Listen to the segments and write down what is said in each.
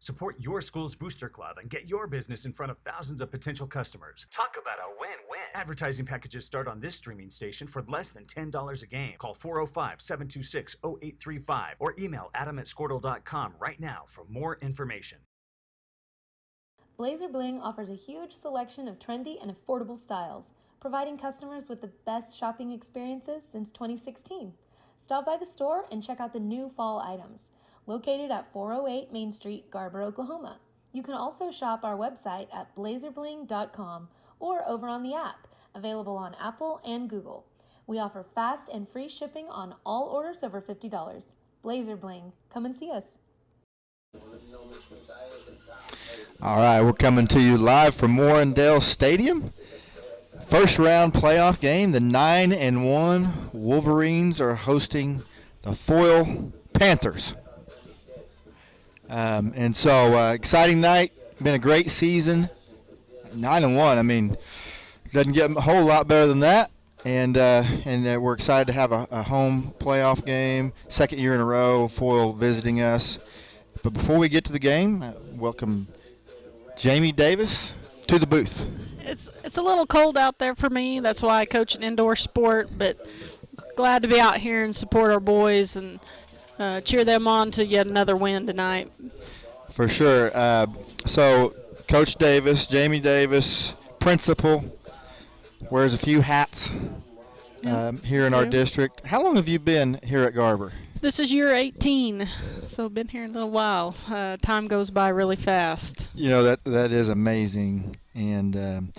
Support your school's booster club and get your business in front of thousands of potential customers. Talk about a win-win. Advertising packages start on this streaming station for less than $10 a game. Call 405-726-0835 or email adam@squirtle.com right now for more information. Blazer Bling offers a huge selection of trendy and affordable styles, providing customers with the best shopping experiences since 2016. Stop by the store and check out the new fall items. Located at 408 Main Street, Garber, Oklahoma. You can also shop our website at blazerbling.com or over on the app, available on Apple and Google. We offer fast and free shipping on all orders over $50. Blazer Bling. Come and see us. All right, we're coming to you live from Warrendale Stadium. First round playoff game. The 9-1 Wolverines are hosting the Foyil Panthers. And so exciting night. Been a great season. 9-1. I mean, doesn't get a whole lot better than that. And we're excited to have a home playoff game. Second year in a row, Foyil visiting us. But before we get to the game, welcome Jamie Davis to the booth. It's a little cold out there for me. That's why I coach an indoor sport. But glad to be out here and support our boys and cheer them on to yet another win tonight. For sure. So Coach Davis, Jamie Davis, principal, wears a few hats here in our district. How long have you been here at Garber? This is year 18, so been here a little while. Time goes by really fast. You know, that is amazing. And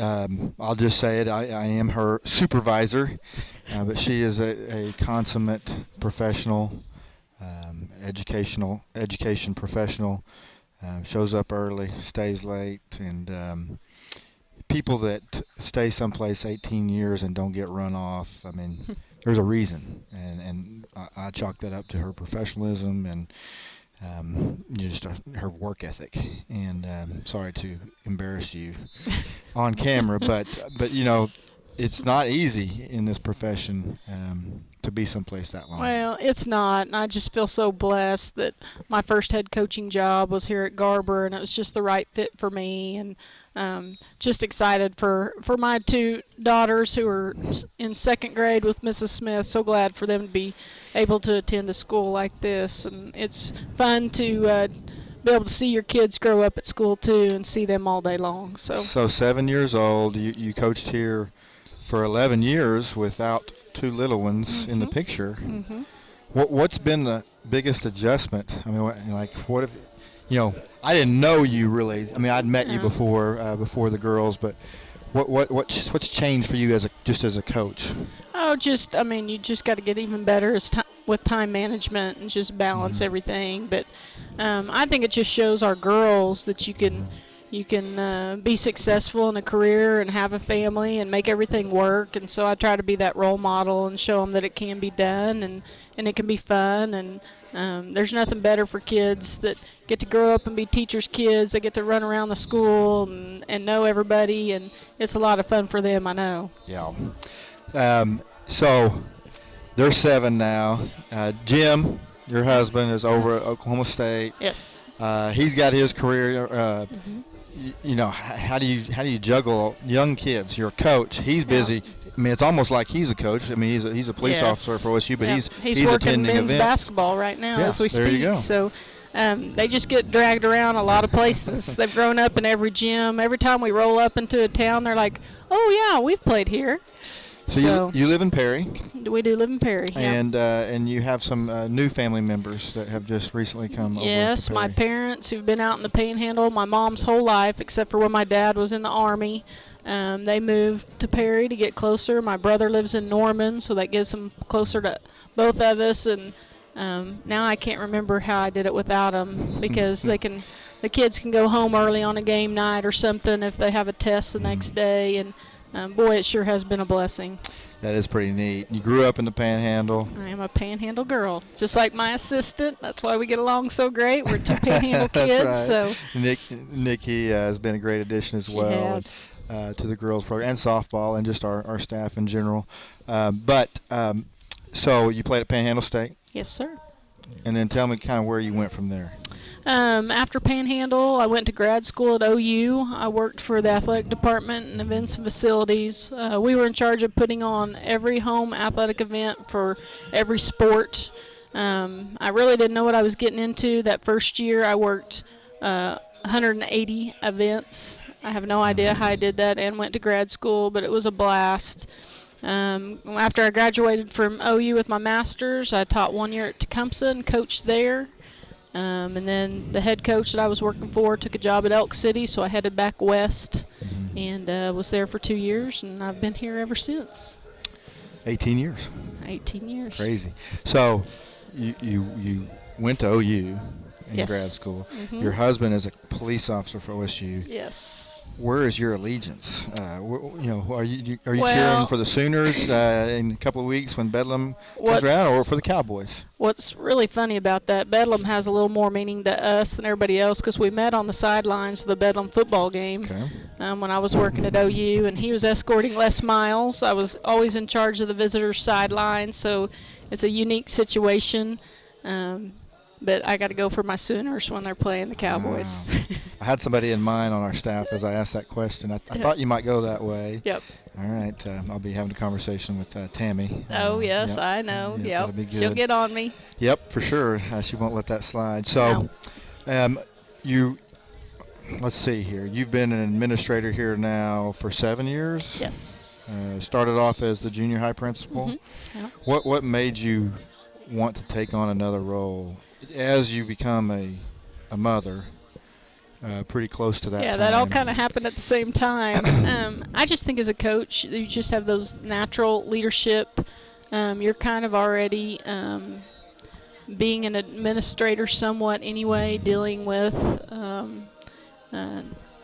I'll just say it, I am her supervisor, but she is a consummate professional, education professional, shows up early, stays late, and people that stay someplace 18 years and don't get run off, I mean, there's a reason, and I chalk that up to her professionalism and just her work ethic. And sorry to embarrass you on camera, but you know, it's not easy in this profession to be someplace that long. Well, it's not, and I just feel so blessed that my first head coaching job was here at Garber, and it was just the right fit for me. And just excited for my two daughters who are in second grade with Mrs. Smith. So glad for them to be able to attend a school like this, and it's fun to be able to see your kids grow up at school too and see them all day long. So 7 years old, you coached here for 11 years without two little ones in the picture. What's been the biggest adjustment? I mean, like, what if, you know, I didn't know you really. I mean, I'd met you before the girls, but what's changed for you as a coach? Oh, I mean, you just got to get even better with time management and just balance everything. But I think it just shows our girls that you can be successful in a career and have a family and make everything work. And so I try to be that role model and show them that it can be done and it can be fun. And there's nothing better for kids that get to grow up and be teachers' kids. They get to run around the school and know everybody, and it's a lot of fun for them, I know. Yeah. So they're 7 now. Jim, your husband, is over at Oklahoma State. Yes. He's got his career. You know, how do you juggle young kids? You're a coach. He's busy. I mean, it's almost like he's a coach. I mean, he's a police officer for OSU, but he's working attending men's events. basketball right now as we speak. There you go. So they just get dragged around a lot of places. They've grown up in every gym. Every time we roll up into a town, they're like, "Oh yeah, we've played here." So you live in Perry. We do live in Perry. And you have some new family members that have just recently come over. Yes, my parents who've been out in the Panhandle my mom's whole life, except for when my dad was in the Army. They moved to Perry to get closer. My brother lives in Norman, so that gets them closer to both of us. And now I can't remember how I did it without them, because the kids can go home early on a game night or something if they have a test the next day. And boy, it sure has been a blessing. That is pretty neat. You grew up in the Panhandle. I am a Panhandle girl, just like my assistant. That's why we get along so great. We're two Panhandle kids. Right. So Nikki has been a great addition as well to the girls program and softball and just our staff in general. So you played at Panhandle State? Yes, sir. And then tell me kind of where you went from there. After Panhandle, I went to grad school at OU. I worked for the athletic department and events and facilities. We were in charge of putting on every home athletic event for every sport. I really didn't know what I was getting into. That first year, I worked 180 events. I have no idea how I did that and went to grad school, but it was a blast. After I graduated from OU with my master's, I taught 1 year at Tecumseh and coached there. And then the head coach that I was working for took a job at Elk City, so I headed back west and was there for 2 years, and I've been here ever since. 18 years. 18 years. Crazy. So you went to OU in grad school. Your husband is a police officer for OSU. Yes. Where is your allegiance? Are you cheering for the Sooners in a couple of weeks when Bedlam comes around, or for the Cowboys? What's really funny about that, Bedlam has a little more meaning to us than everybody else because we met on the sidelines of the Bedlam football game when I was working at OU, and he was escorting Les Miles. I was always in charge of the visitors' sidelines, so it's a unique situation. But I got to go for my Sooners when they're playing the Cowboys. Wow. I had somebody in mind on our staff as I asked that question. I thought you might go that way. Yep. All right. I'll be having a conversation with Tammy. Oh, yes, yep. I know. Yep. Yep. That'll be good. She'll get on me. Yep, for sure. She won't let that slide. So, let's see here. You've been an administrator here now for 7 years? Yes. Started off as the junior high principal. Yeah. What made you want to take on another role as you become a mother? Pretty close to that. Yeah, time. that all kind of happened at the same time. I just think as a coach, you just have those natural leadership. You're kind of already being an administrator somewhat anyway, dealing with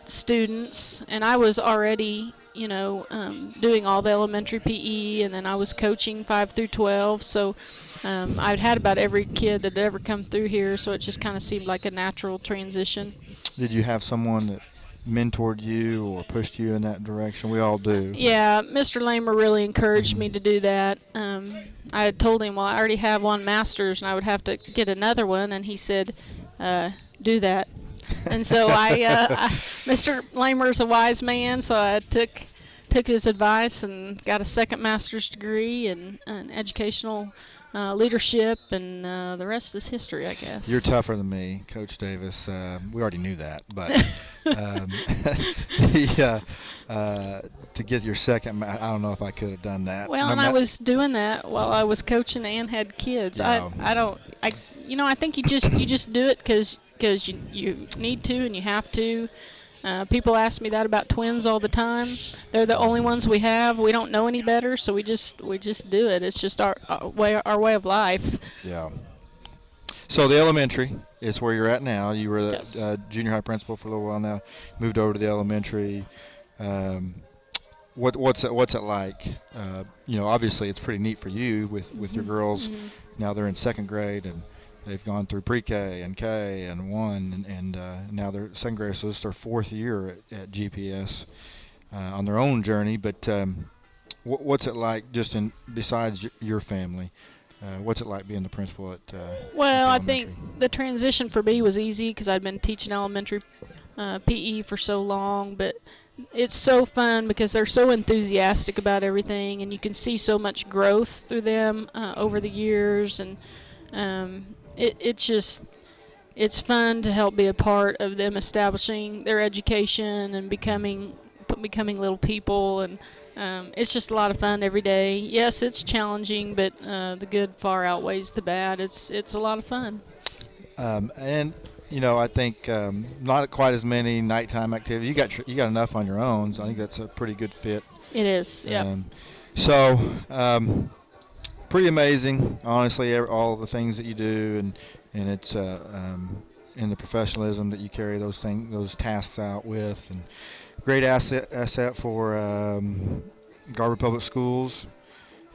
students. And I was already, doing all the elementary PE, and then I was coaching 5 through 12. So I'd had about every kid that had ever come through here, so it just kind of seemed like a natural transition. Did you have someone that mentored you or pushed you in that direction? We all do. Yeah, Mr. Lamer really encouraged me to do that. I had told him, well, I already have one master's and I would have to get another one, and he said, do that. And so Mr. Lamer's a wise man, so I took his advice and got a second master's degree in educational leadership, and the rest is history, I guess. You're tougher than me, Coach Davis. We already knew that, but to get your second, I don't know if I could have done that. Well, and I was doing that while I was coaching and had kids. No. I think you just do it because you need to and you have to. People ask me that about twins all the time. They're the only ones we have. We don't know any better, so we just do it. It's just our way of life. Yeah. So the elementary is where you're at now. You were the Yes. Junior high principal for a little while now. Moved over to the elementary. What's it like? Obviously it's pretty neat for you with your girls. Now they're in second grade and they've gone through pre-K and K and 1, and now they're second grade, so this is their 4th year at GPS on their own journey. But what's it like besides your family? What's it like being the principal at Well, I elementary? think the transition for me was easy because I'd been teaching elementary PE for so long, but it's so fun because they're so enthusiastic about everything, and you can see so much growth through them over the years, and it's fun to help be a part of them establishing their education and becoming little people, and it's just a lot of fun every day. Yes, it's challenging, but the good far outweighs the bad. It's a lot of fun. And I think not quite as many nighttime activities. You got enough on your own, so I think that's a pretty good fit. It is, yeah. Pretty amazing, honestly, all the things that you do, and it's in the professionalism that you carry those tasks out with, and great asset for Garber Public Schools.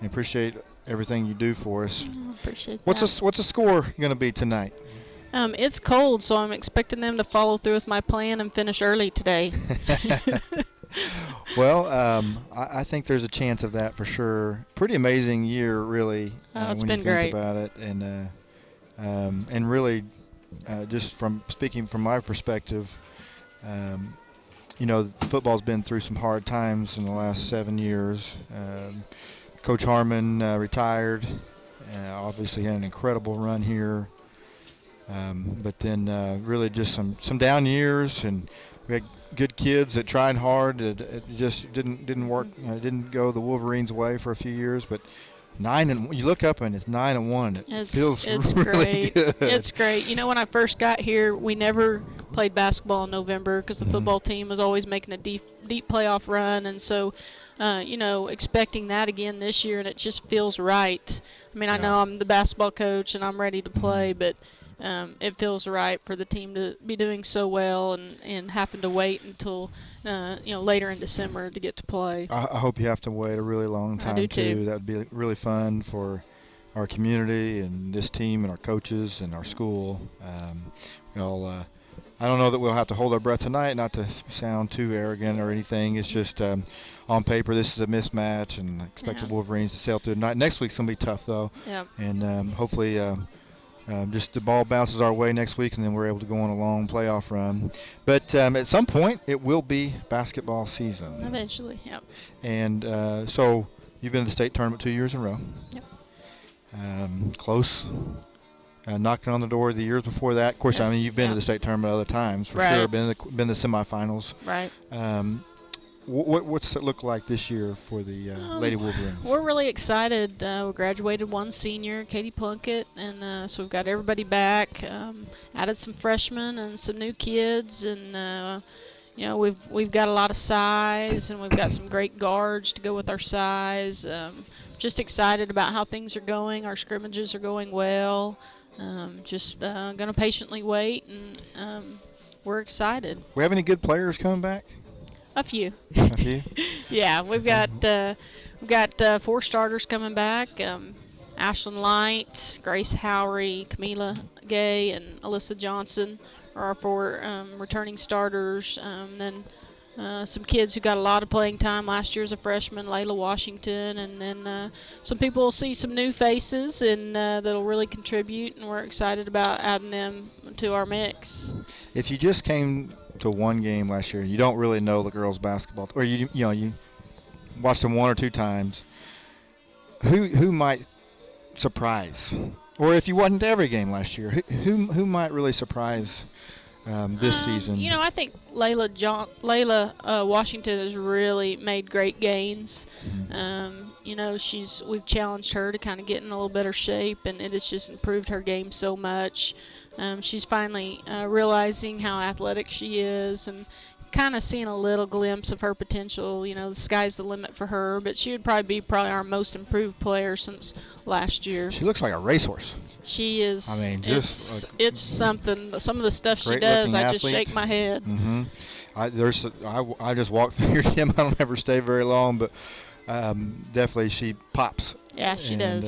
I appreciate everything you do for us. Appreciate What's that. What's the score going to be tonight? It's cold, so I'm expecting them to follow through with my plan and finish early today. Well, I think there's a chance of that for sure. Pretty amazing year, really. It's when been you think great about it, and really just from speaking from my perspective, you know, football's been through some hard times in the last 7 years. Coach Harmon retired. Obviously had an incredible run here. But then really just some down years, and we had good kids that tried hard. It just didn't work. Didn't go the Wolverines' way for a few years. But 9-1, you look up and it's 9-1. It feels it's really great. good. It's great. You know, when I first got here, we never played basketball in November because the football team was always making a deep playoff run, and so. You know, expecting that again this year, and it just feels right. I mean, I know I'm the basketball coach and I'm ready to play, but it feels right for the team to be doing so well and having to wait until, you know, later in December to get to play. I hope you have to wait a really long time, I do too. That would be really fun for our community and this team and our coaches and our school. I don't know that we'll have to hold our breath tonight, not to sound too arrogant or anything. It's just on paper this is a mismatch, and I expect the Wolverines to sail through tonight. Next week's going to be tough, though. Yeah. And hopefully just the ball bounces our way next week, and then we're able to go on a long playoff run. But at some point, it will be basketball season. Eventually, yep. And so you've been to the state tournament 2 years in a row. Yep. Close. Knocking on the door the years before that. Of course, yes, I mean, you've been to the state tournament other times, for sure. Been to the semifinals. Right. What's it look like this year for the Lady Wolverines? We're really excited. We graduated one senior, Katie Plunkett, and so we've got everybody back. Added some freshmen and some new kids, and you know, we've got a lot of size, and we've got some great guards to go with our size. Just excited about how things are going. Our scrimmages are going well. Just going to patiently wait, and we're excited. We have any good players coming back? A few. A few? Yeah, we've got 4 starters coming back. Ashlyn Light, Grace Howery, Camila Gay, and Alyssa Johnson are our 4 returning starters. Then some kids who got a lot of playing time last year as a freshman, Layla Washington, and then some people will see some new faces and that'll really contribute, and we're excited about adding them to our mix. If you just came to one game last year, you don't really know the girls' basketball, or you watched them 1 or 2 times, who might surprise? Or if you wasn't to every game last year, who might really surprise this season? You know, I think Layla Washington has really made great gains. You know, we've challenged her to kind of get in a little better shape, and it has just improved her game so much. She's finally realizing how athletic she is, and kind of seeing a little glimpse of her potential. You know, the sky's the limit for her, but she would probably be our most improved player since last year. She looks like a racehorse. She is. I mean, it's something. Some of the stuff she does, I just shake my head. I just walk through your gym. I don't ever stay very long, but definitely she pops. Yeah, she does.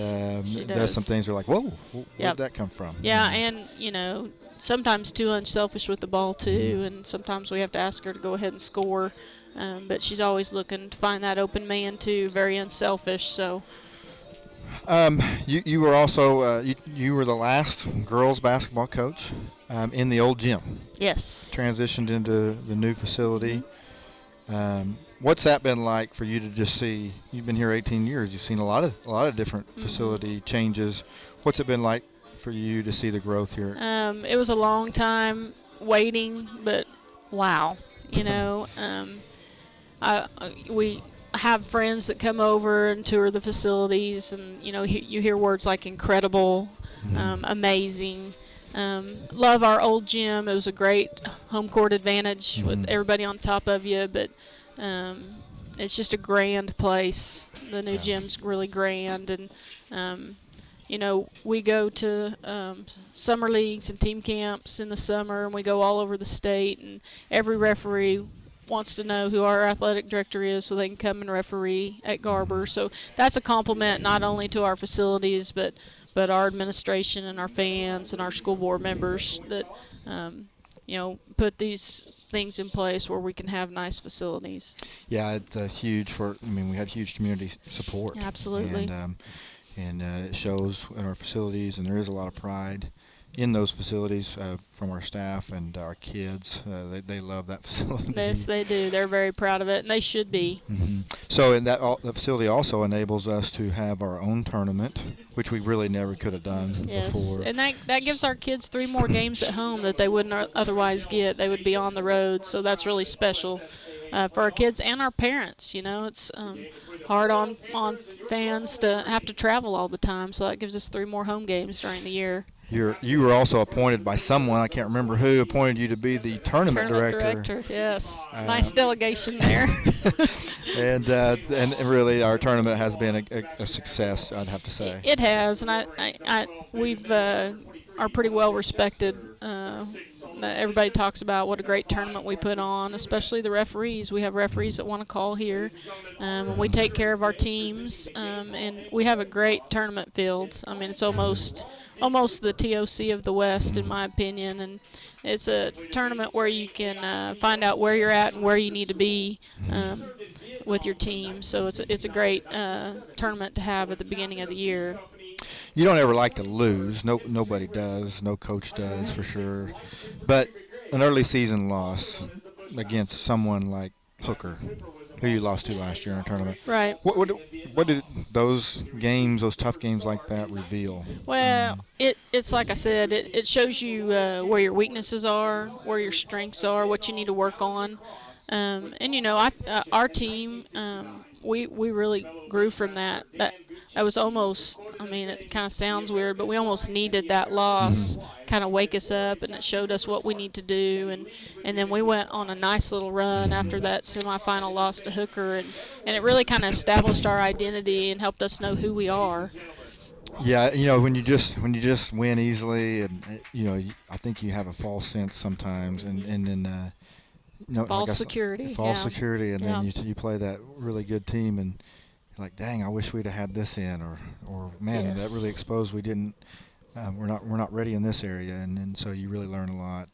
She does some things. We're like, whoa, where yep. did that come from? Yeah, and you know, sometimes too unselfish with the ball too, and sometimes we have to ask her to go ahead and score. But she's always looking to find that open man too. Very unselfish. So. You were also you were the last girls basketball coach in the old gym. Yes. Transitioned into the new facility. What's that been like for you to just see? You've been here 18 years. You've seen a lot of different facility changes. What's it been like for you to see the growth here? It was a long time waiting, but wow, you know, we have friends that come over and tour the facilities, and you know, you hear words like incredible, amazing. Love our old gym. It was a great home court advantage with everybody on top of you, but it's just a grand place. The new gym's really grand, and you know, we go to summer leagues and team camps in the summer, and we go all over the state, and every referee wants to know who our athletic director is so they can come and referee at Garber. So that's a compliment not only to our facilities, but our administration and our fans and our school board members that you know, put these things in place where we can have nice facilities. Yeah, it's huge we had huge community support. Absolutely. And it shows in our facilities, and there is a lot of pride. in those facilities from our staff and our kids. They love that facility. Yes, they do. They're very proud of it, and they should be. So, and the facility also enables us to have our own tournament, which we really never could have done before. And that gives our kids 3 more games at home that they wouldn't otherwise get. They would be on the road, so that's really special for our kids and our parents. It's hard on fans to have to travel all the time, so that gives us 3 more home games during the year. You were also appointed by someone, I can't remember who, appointed you to be the tournament director. Yes. Nice delegation there. and really our tournament has been a success, I'd have to say. It has, and we've are pretty well respected. Everybody talks about what a great tournament we put on, especially the referees. We have referees that want to call here, and we take care of our teams, and we have a great tournament field. I mean, it's almost the TOC of the West, in my opinion, and it's a tournament where you can find out where you're at and where you need to be with your team. So it's a great tournament to have at the beginning of the year. You don't ever like to lose. Nobody does. No coach does, for sure. But an early season loss against someone like Hooker, who you lost to last year in a tournament. Right. What did those games, those tough games like that, reveal? Well, it's like I said, it shows you where your weaknesses are, where your strengths are, what you need to work on. And our team, we really grew from that. That was almost, I mean, it kind of sounds weird, but we almost needed that loss, kind of wake us up, and it showed us what we need to do. And then we went on a nice little run after that semifinal loss to Hooker, and it really kind of established our identity and helped us know who we are. Yeah, when you just win easily, and I think you have a false sense sometimes, and then false security. False security, and then you play that really good team, and you're like, dang, I wish we'd have had this in, or man, that really exposed we didn't. We're not ready in this area, and so you really learn a lot,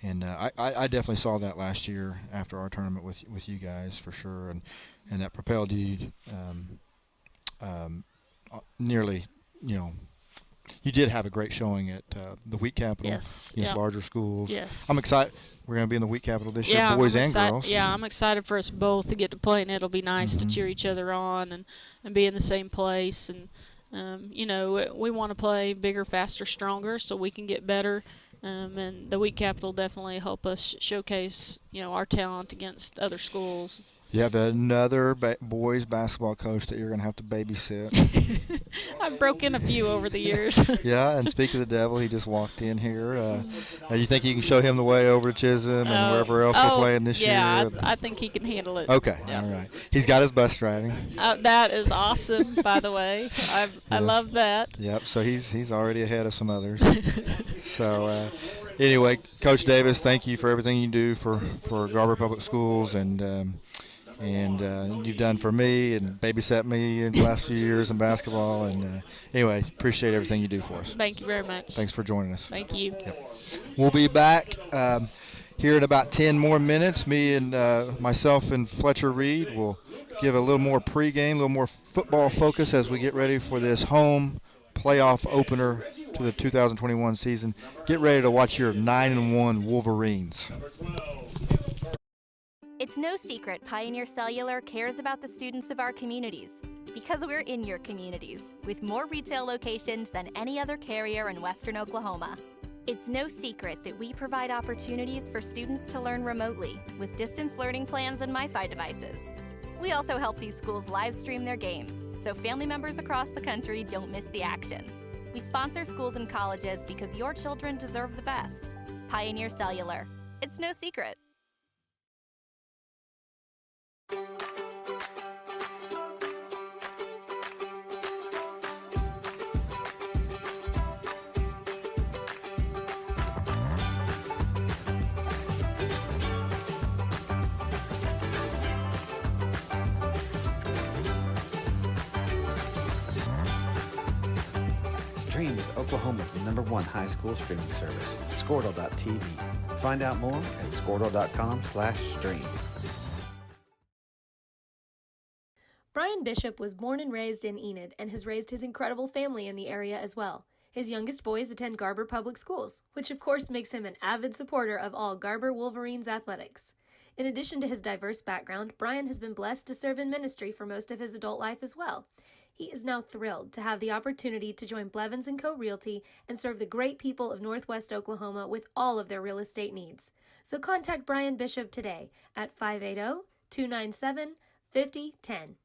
and I definitely saw that last year after our tournament with you guys for sure, and that propelled you nearly, you did have a great showing at the Wheat Capital against larger schools. Yes. I'm excited. We're going to be in the Wheat Capital this year, boys and girls. Yeah, I'm excited for us both to get to play, and it'll be nice to cheer each other on and be in the same place. And, we want to play bigger, faster, stronger so we can get better. And the Wheat Capital definitely help us showcase, our talent against other schools. You have another boys basketball coach that you're going to have to babysit. I've broken a few over the years. Yeah, and speak of the devil, he just walked in here. You think you can show him the way over to Chisholm and wherever else we're playing this year? Yeah, I think he can handle it. Okay, all right. He's got his bus driving. That is awesome, by the way. I love that. Yep, so he's already ahead of some others. So anyway, Coach Davis, thank you for everything you do for Garber Public Schools, and you've done for me and babysat me in the last few years in basketball. And anyway, appreciate everything you do for us. Thank you very much. Thanks for joining us. Thank you. Yep. We'll be back here in about 10 more minutes. Me and myself and Fletcher Reed will give a little more pregame, a little more football focus as we get ready for this home playoff opener to the 2021 season. Get ready to watch your 9-1 Wolverines. It's no secret Pioneer Cellular cares about the students of our communities because we're in your communities with more retail locations than any other carrier in Western Oklahoma. It's no secret that we provide opportunities for students to learn remotely with distance learning plans and MiFi devices. We also help these schools live stream their games so family members across the country don't miss the action. We sponsor schools and colleges because your children deserve the best. Pioneer Cellular. It's no secret. Stream with Oklahoma's #1 high school streaming service, Squirtle.tv. Find out more at squirtle.com/stream. Brian Bishop was born and raised in Enid and has raised his incredible family in the area as well. His youngest boys attend Garber Public Schools, which of course makes him an avid supporter of all Garber Wolverines athletics. In addition to his diverse background, Brian has been blessed to serve in ministry for most of his adult life as well. He is now thrilled to have the opportunity to join Blevins & Co. Realty and serve the great people of Northwest Oklahoma with all of their real estate needs. So contact Brian Bishop today at 580-297-5010.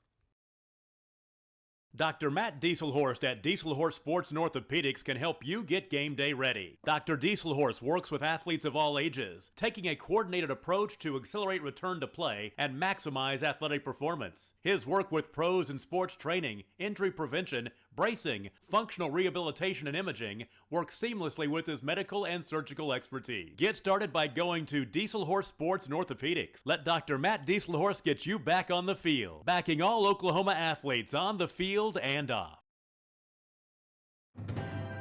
Dr. Matt Dieselhorst at Dieselhorst Sports and Orthopedics can help you get game day ready. Dr. Dieselhorst works with athletes of all ages, taking a coordinated approach to accelerate return to play and maximize athletic performance. His work with pros in sports training, injury prevention, bracing, functional rehabilitation, and imaging works seamlessly with his medical and surgical expertise. Get started by going to Dieselhorst Sports and Orthopedics. Let Dr. Matt Dieselhorst get you back on the field, backing all Oklahoma athletes on the field and off.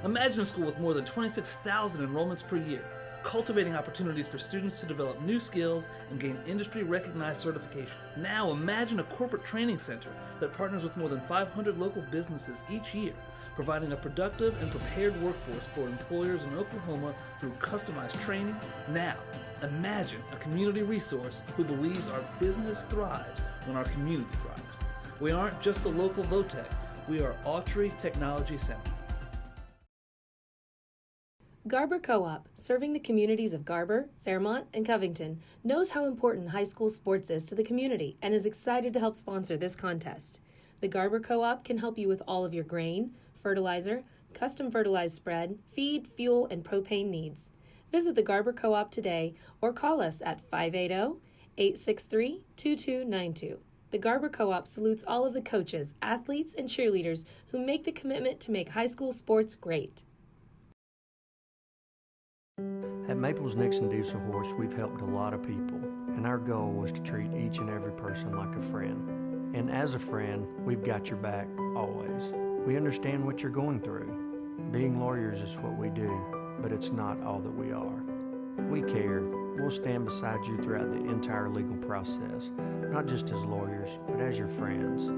Imagine a school with more than 26,000 enrollments per year, cultivating opportunities for students to develop new skills and gain industry-recognized certification. Now imagine a corporate training center that partners with more than 500 local businesses each year, providing a productive and prepared workforce for employers in Oklahoma through customized training. Now, imagine a community resource who believes our business thrives when our community thrives. We aren't just the local VOTEC, we are Autry Technology Center. Garber Co-op, serving the communities of Garber, Fairmont, and Covington, knows how important high school sports is to the community and is excited to help sponsor this contest. The Garber Co-op can help you with all of your grain, fertilizer, custom fertilized spread, feed, fuel, and propane needs. Visit the Garber Co-op today or call us at 580-863-2292. The Garber Co-op salutes all of the coaches, athletes, and cheerleaders who make the commitment to make high school sports great. At Maples Nixon Dieselhorst, we've helped a lot of people, and our goal was to treat each and every person like a friend. And as a friend, we've got your back always. We understand what you're going through. Being lawyers is what we do, but it's not all that we are. We care. We'll stand beside you throughout the entire legal process, not just as lawyers, but as your friends.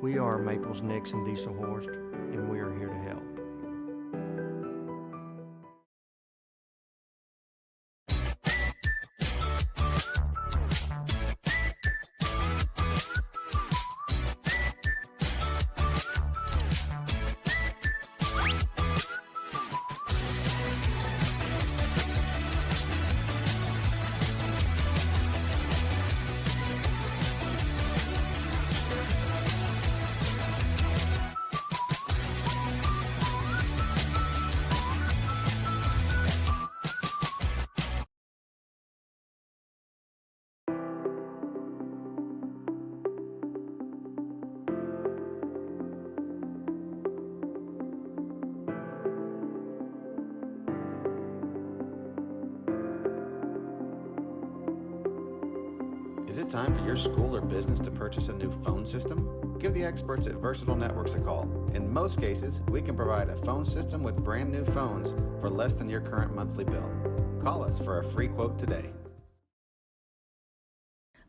We are Maples Nixon Dieselhorst, and we are here to help. Is it time for your school or business to purchase a new phone system? Give the experts at Versatile Networks a call. In most cases, we can provide a phone system with brand new phones for less than your current monthly bill. Call us for a free quote today.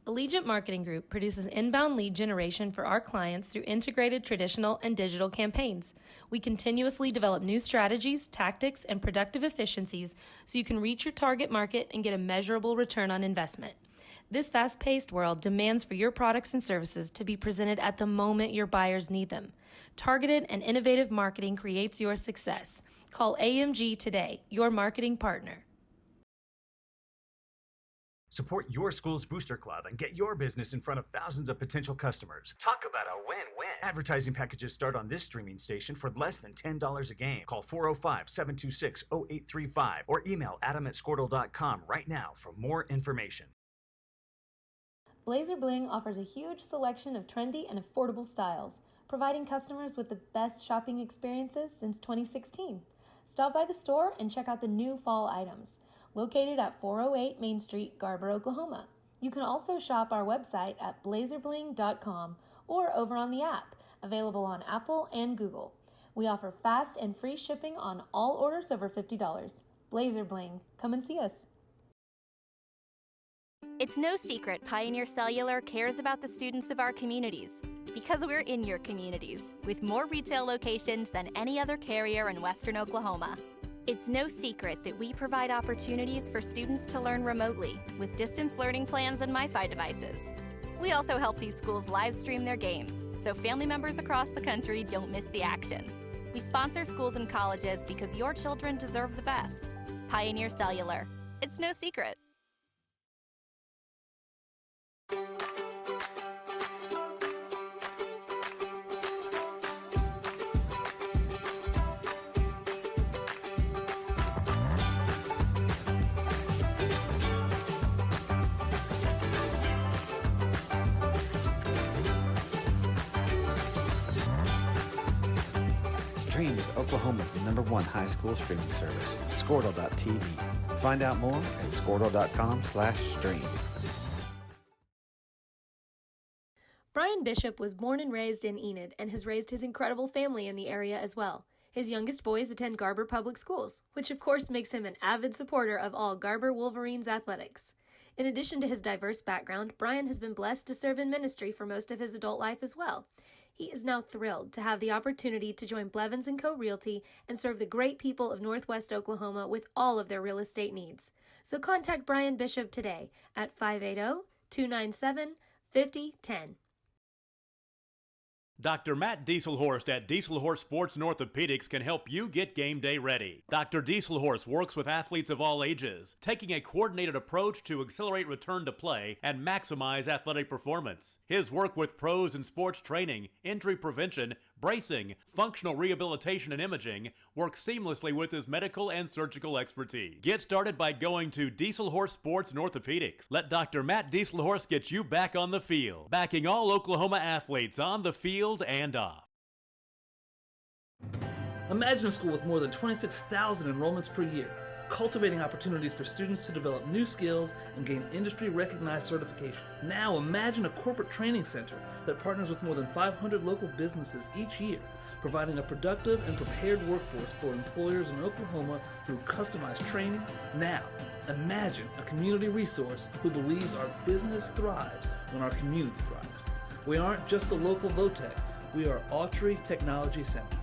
Allegiant Marketing Group produces inbound lead generation for our clients through integrated traditional and digital campaigns. We continuously develop new strategies, tactics, and productive efficiencies so you can reach your target market and get a measurable return on investment. This fast-paced world demands for your products and services to be presented at the moment your buyers need them. Targeted and innovative marketing creates your success. Call AMG today, your marketing partner. Support your school's booster club and get your business in front of thousands of potential customers. Talk about a win-win. Advertising packages start on this streaming station for less than $10 a game. Call 405-726-0835 or email adam@squirtle.com right now for more information. Blazer Bling offers a huge selection of trendy and affordable styles, providing customers with the best shopping experiences since 2016. Stop by the store and check out the new fall items, located at 408 Main Street, Garber, Oklahoma. You can also shop our website at blazerbling.com or over on the app, available on Apple and Google. We offer fast and free shipping on all orders over $50. Blazer Bling, come and see us. It's no secret Pioneer Cellular cares about the students of our communities because we're in your communities with more retail locations than any other carrier in Western Oklahoma. It's no secret that we provide opportunities for students to learn remotely with distance learning plans and MiFi devices. We also help these schools live stream their games so family members across the country don't miss the action. We sponsor schools and colleges because your children deserve the best. Pioneer Cellular. It's no secret. Stream with Oklahoma's #1 high school streaming service, Squirtle.tv. Find out more at squirtle.com/stream. Brian Bishop was born and raised in Enid and has raised his incredible family in the area as well. His youngest boys attend Garber Public Schools, which of course makes him an avid supporter of all Garber Wolverines athletics. In addition to his diverse background, Brian has been blessed to serve in ministry for most of his adult life as well. He is now thrilled to have the opportunity to join Blevins & Co. Realty and serve the great people of Northwest Oklahoma with all of their real estate needs. So contact Brian Bishop today at 580-297-5010. Dr. Matt Dieselhorst at Dieselhorst Sports and Orthopedics can help you get game day ready. Dr. Dieselhorst works with athletes of all ages, taking a coordinated approach to accelerate return to play and maximize athletic performance. His work with pros in sports training, injury prevention, bracing, functional rehabilitation, and imaging works seamlessly with his medical and surgical expertise. Get started by going to Dieselhorst Sports and Orthopedics. Let Dr. Matt Dieselhorst get you back on the field, backing all Oklahoma athletes on the field and off. Imagine a school with more than 26,000 enrollments per year, cultivating opportunities for students to develop new skills and gain industry-recognized certification. Now imagine a corporate training center that partners with more than 500 local businesses each year, providing a productive and prepared workforce for employers in Oklahoma through customized training. Now, imagine a community resource who believes our business thrives when our community thrives. We aren't just the local VOTEC, we are Autry Technology Center.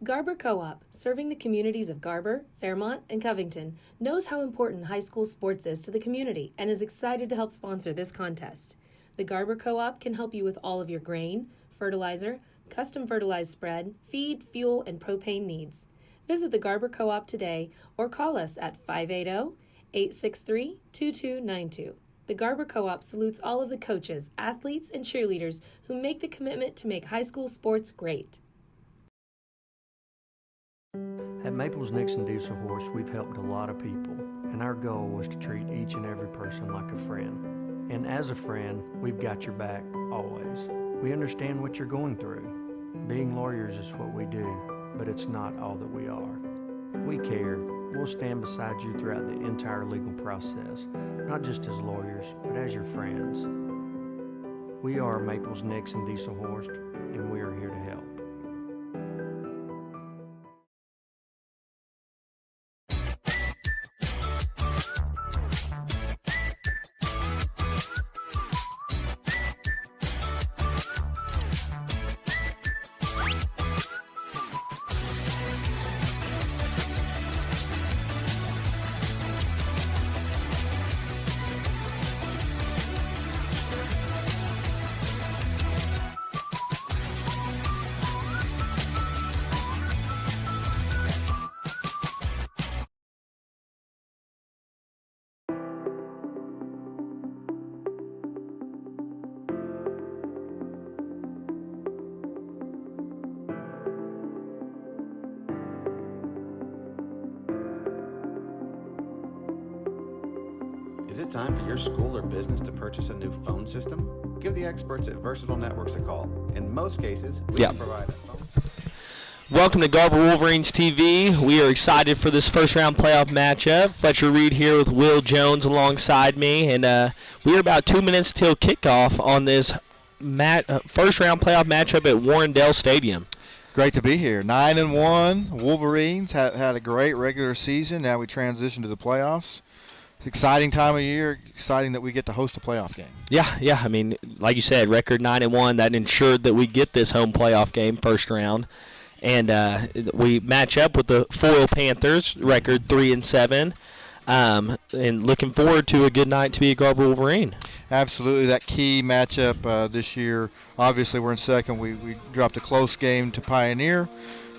Garber Co-op, serving the communities of Garber, Fairmont, and Covington, knows how important high school sports is to the community and is excited to help sponsor this contest. The Garber Co-op can help you with all of your grain, fertilizer, custom fertilized spread, feed, fuel, and propane needs. Visit the Garber Co-op today or call us at 580-863-2292. The Garber Co-op salutes all of the coaches, athletes, and cheerleaders who make the commitment to make high school sports great. At Maples Nixon Dieselhorst, we've helped a lot of people, and our goal was to treat each and every person like a friend. And as a friend, we've got your back always. We understand what you're going through. Being lawyers is what we do, but it's not all that we are. We care. We'll stand beside you throughout the entire legal process, not just as lawyers, but as your friends. We are Maples Nixon Dieselhorst, and we are here to help. Is it time for your school or business to purchase a new phone system? Give the experts at Versatile Networks a call. In most cases, we can provide a phone. Welcome to Garber Wolverines TV. We are excited for this first round playoff matchup. Fletcher Reed here with Will Jones alongside me, and we're about 2 minutes till kickoff on this first round playoff matchup at Warrendale Stadium. Great to be here. 9-1. Wolverines had a great regular season. Now we transition to the playoffs. exciting time of year. Exciting that we get to host a playoff game. Yeah. I mean, like you said, record 9-1. That ensured that we get this home playoff game first round, and we match up with the Foyil Panthers, record 3-7. And looking forward to a good night to be a Garber Wolverine. Absolutely, that key matchup this year. Obviously, we're in second. We dropped a close game to Pioneer,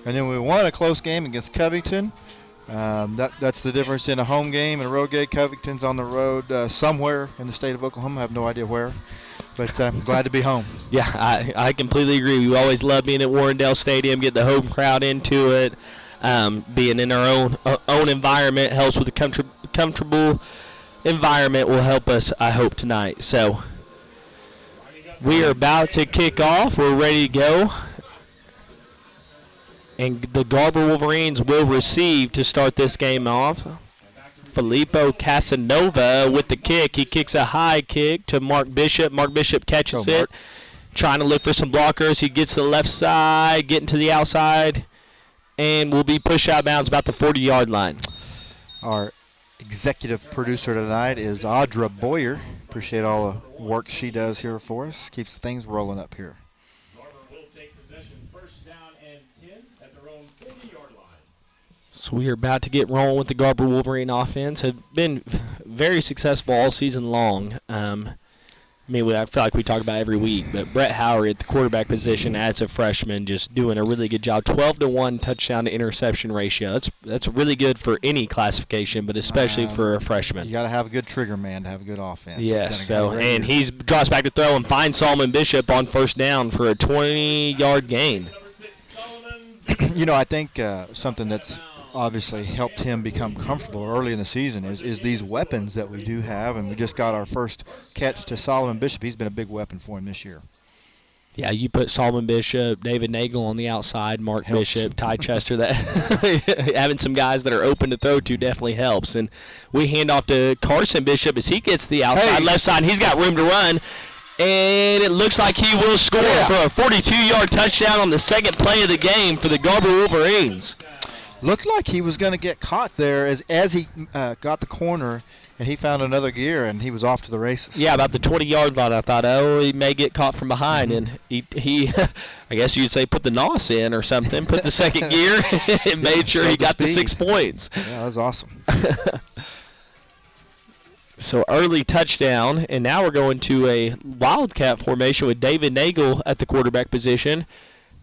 and then we won a close game against Covington. That's the difference in a home game and a road game. Covington's on the road somewhere in the state of Oklahoma. I have no idea where, but I'm glad to be home. Yeah, I completely agree. We always love being at Warrendale Stadium, get the home crowd into it. Being in our own environment helps with the comfortable environment will help us, I hope, tonight. So we are about to kick off. We're ready to go. And the Garber Wolverines will receive to start this game off. Filippo Casanova with the kick. He kicks a high kick to Mark Bishop. Mark Bishop catches it. Trying to look for some blockers. He gets to the left side, getting to the outside, and will be pushed out of bounds about the 40-yard line. Our executive producer tonight is Audra Boyer. Appreciate all the work she does here for us. Keeps things rolling up here. So we are about to get rolling with the Garber Wolverine offense. Have been very successful all season long. I feel like we talk about it every week, but Brett Howery at the quarterback position as a freshman just doing a really good job. 12-1 touchdown to interception ratio. That's really good for any classification, but especially for a freshman. You got to have a good trigger man to have a good offense. Yes, and he drops back to throw and finds Solomon Bishop on first down for a 20-yard gain. I think something that's obviously helped him become comfortable early in the season is these weapons that we do have, and we just got our first catch to Solomon Bishop. He's been a big weapon for him this year. Yeah, you put Solomon Bishop, David Nagel on the outside, Mark Bishop, Ty Chester. That having some guys that are open to throw to definitely helps. And we hand off to Carson Bishop as he gets the outside left side. He's got room to run. And it looks like he will score for a 42-yard touchdown on the second play of the game for the Garber Wolverines. Looked like he was going to get caught there as he got the corner, and he found another gear, and he was off to the races. Yeah, about the 20-yard line, I thought, he may get caught from behind, and he I guess you'd say, put the NOS in or something, put the second gear, and made sure he got the 6 points. Yeah, that was awesome. So early touchdown, and now we're going to a wildcat formation with David Nagel at the quarterback position.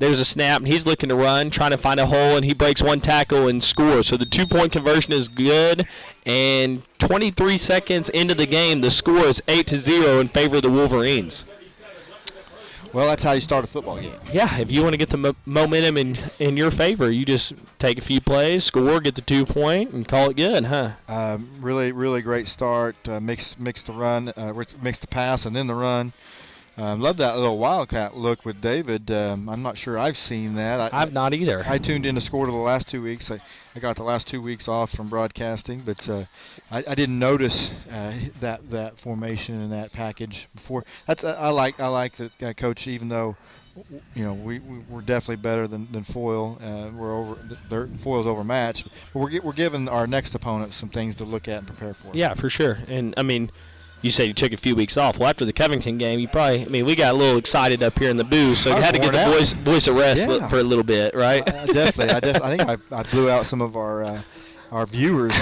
There's a snap, and he's looking to run, trying to find a hole, and he breaks one tackle and scores. So the 2-point conversion is good, and 23 seconds into the game, the score is 8-0 in favor of the Wolverines. Well, that's how you start a football game. Yeah, if you want to get the momentum in your favor, you just take a few plays, score, get the 2-point, and call it good, huh? Really, really great start. Mix the run, mix the pass, and then the run. Love that little wildcat look with David. I'm not sure I've seen that. I've not either. I tuned in to score to the last 2 weeks. I got the last 2 weeks off from broadcasting, but I didn't notice that formation and that package before. I like that Coach. Even though we're definitely better than Foyil. Foyil's overmatched, but we're giving our next opponent some things to look at and prepare for. Yeah, for sure. And I mean, you said you took a few weeks off. Well, after the Covington game, we got a little excited up here in the booth, so you had to get the voice a rest for a little bit, right? Definitely. I think I blew out some of our viewers'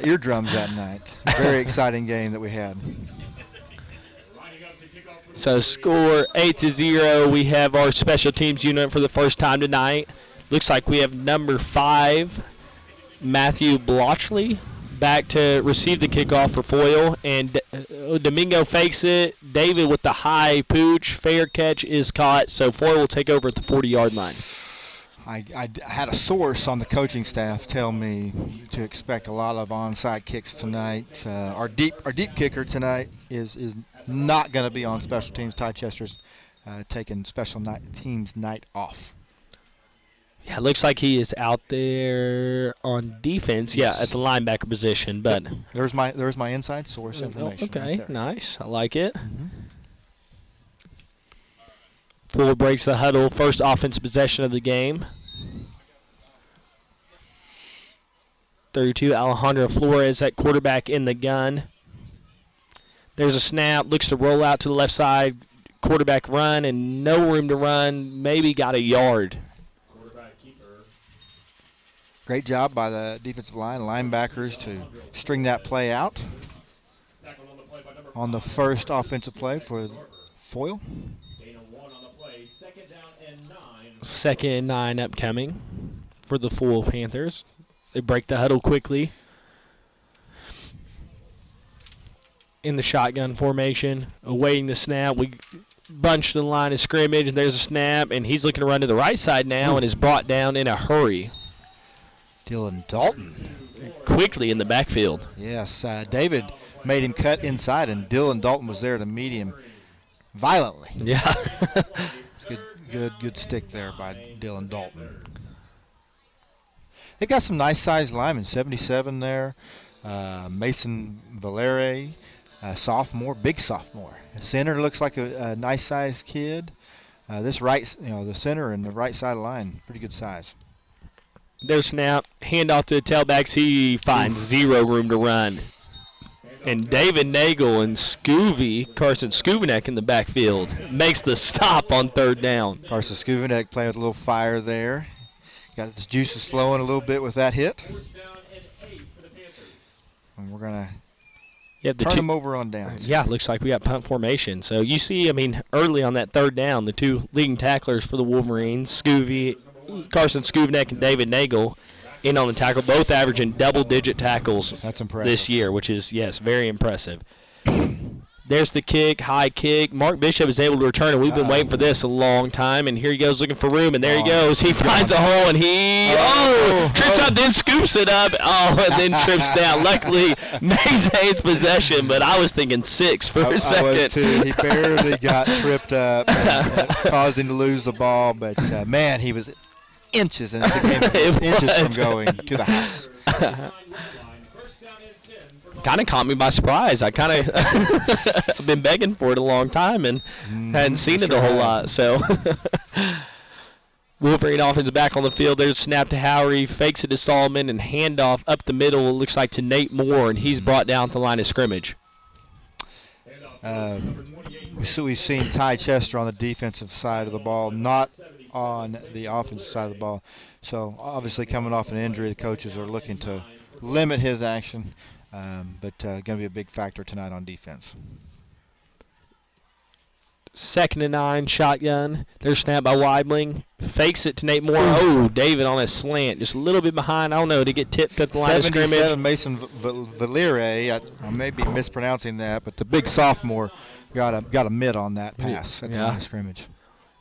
eardrums that night. Very exciting game that we had. So score 8-0. We have our special teams unit for the first time tonight. Looks like we have number 5, Matthew Blotchley, back to receive the kickoff for Foyil, and Domingo fakes it. David with the high pooch. Fair catch is caught, so Foyil will take over at the 40-yard line. I had a source on the coaching staff tell me to expect a lot of onside kicks tonight. Our deep kicker tonight is not going to be on special teams. Ty Chester's taking special teams night off. Yeah, it looks like he is out there on defense. Yes. Yeah, at the linebacker position. But there's my inside source information. Okay, right, nice. I like it. Mm-hmm. Fuller breaks the huddle. First offensive possession of the game. 32, Alejandro Flores at quarterback in the gun. There's a snap, looks to roll out to the left side, quarterback run, and no room to run, maybe got a yard. Great job by the defensive line, linebackers to string that play out on the first offensive play for Foyil. Second and 9 upcoming for the Foyil Panthers. They break the huddle quickly. In the shotgun formation, awaiting the snap. We bunch the line of scrimmage, and there's a snap, and he's looking to run to the right side now and is brought down in a hurry. Dylan Dalton. Quickly in the backfield. Yes, David made him cut inside, and Dylan Dalton was there to meet him violently. Yeah. It's good stick there by Dylan Dalton. They got some nice sized linemen. 77 there. Mason Valere, sophomore, big sophomore. The center looks like a nice sized kid. This the center and the right side of the line, pretty good size. There's snap, handoff to the tailbacks. He finds zero room to run. And David Nagel and Carson Skuvenek in the backfield makes the stop on third down. Carson Skuvenek playing with a little fire there. Got his juices flowing a little bit with that hit. And we're going to turn them over on downs. Yeah, looks like we got punt formation. So you see, early on that third down, the two leading tacklers for the Wolverines, Carson Skuvenek and David Nagel, in on the tackle, both averaging double-digit tackles. That's impressive this year, which is, yes, very impressive. There's the kick, high kick. Mark Bishop is able to return, and we've been waiting for this a long time. And here he goes looking for room, and there he goes. He finds a hole, and he trips up, then scoops it up, and then trips down. Luckily, maintains possession, but I was thinking 6 for a second. I was too. He barely got tripped up, and it caused him to lose the ball. But, man, he was inches, and it became inches from going to the house. Kind of caught me by surprise. I kind of I've been begging for it a long time and hadn't seen it a whole lot. So Wolverine offense back on the field. There's a snap to Howery, fakes it to Solomon, and handoff up the middle. It looks like to Nate Moore, and he's brought down to the line of scrimmage. We've seen Ty Chester on the defensive side of the ball, not on the offensive side of the ball. So obviously coming off an injury, the coaches are looking to limit his action. But going to be a big factor tonight on defense. Second and 9, shotgun. There's snap by Weibling. Fakes it to Nate Moore. Oh, David on a slant. Just a little bit behind. I don't know, to get tipped at the line of scrimmage. Mason Valere. I may be mispronouncing that, but the big sophomore got a mid on that pass at the line of scrimmage.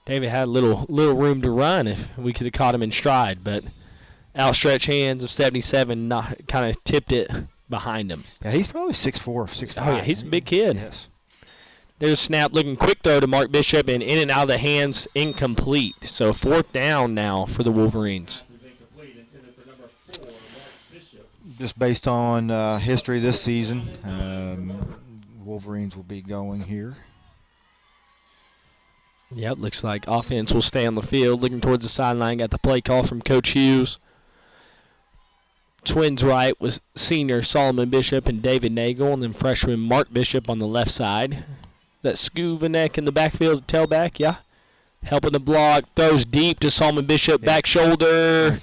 David had a little room to run if we could have caught him in stride, but outstretched hands of 77 kind of tipped it behind him. Yeah, he's probably 6'4", 6'5". Oh, yeah, he's a big kid. Yes. There's a snap, looking quick throw to Mark Bishop, and in and out of the hands, incomplete. So 4th down now for the Wolverines. Just based on history this season, Wolverines will be going here. Yep, looks like offense will stay on the field. Looking towards the sideline, got the play call from Coach Hughes. Twins right was senior Solomon Bishop and David Nagel, and then freshman Mark Bishop on the left side. That Skuvenek in the backfield, tailback, yeah. Helping the block, throws deep to Solomon Bishop, back shoulder.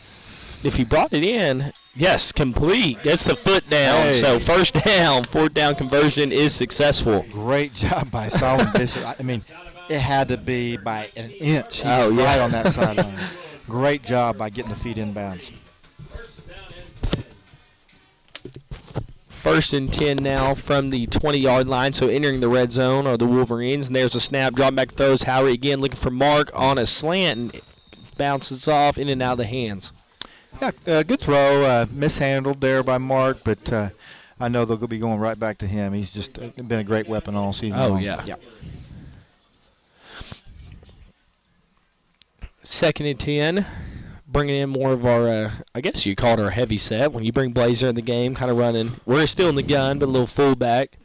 If he brought it in, yes, complete. Gets the foot down. Hey. So 1st down, 4th down conversion is successful. Great job by Solomon Bishop. It had to be by an inch. He was right on that sideline. Great job by getting the feet inbounds. 1st and 10 now from the 20-yard line, so entering the red zone are the Wolverines. And there's a snap, drop back throws. Howery again looking for Mark on a slant, and it bounces off in and out of the hands. Yeah, good throw. Mishandled there by Mark, but I know they'll be going right back to him. He's just been a great weapon all season long. Yeah. 2nd and 10. Bringing in more of our, I guess you call it our heavy set. When you bring Blazer in the game, kind of running. We're still in the gun, but a little fullback.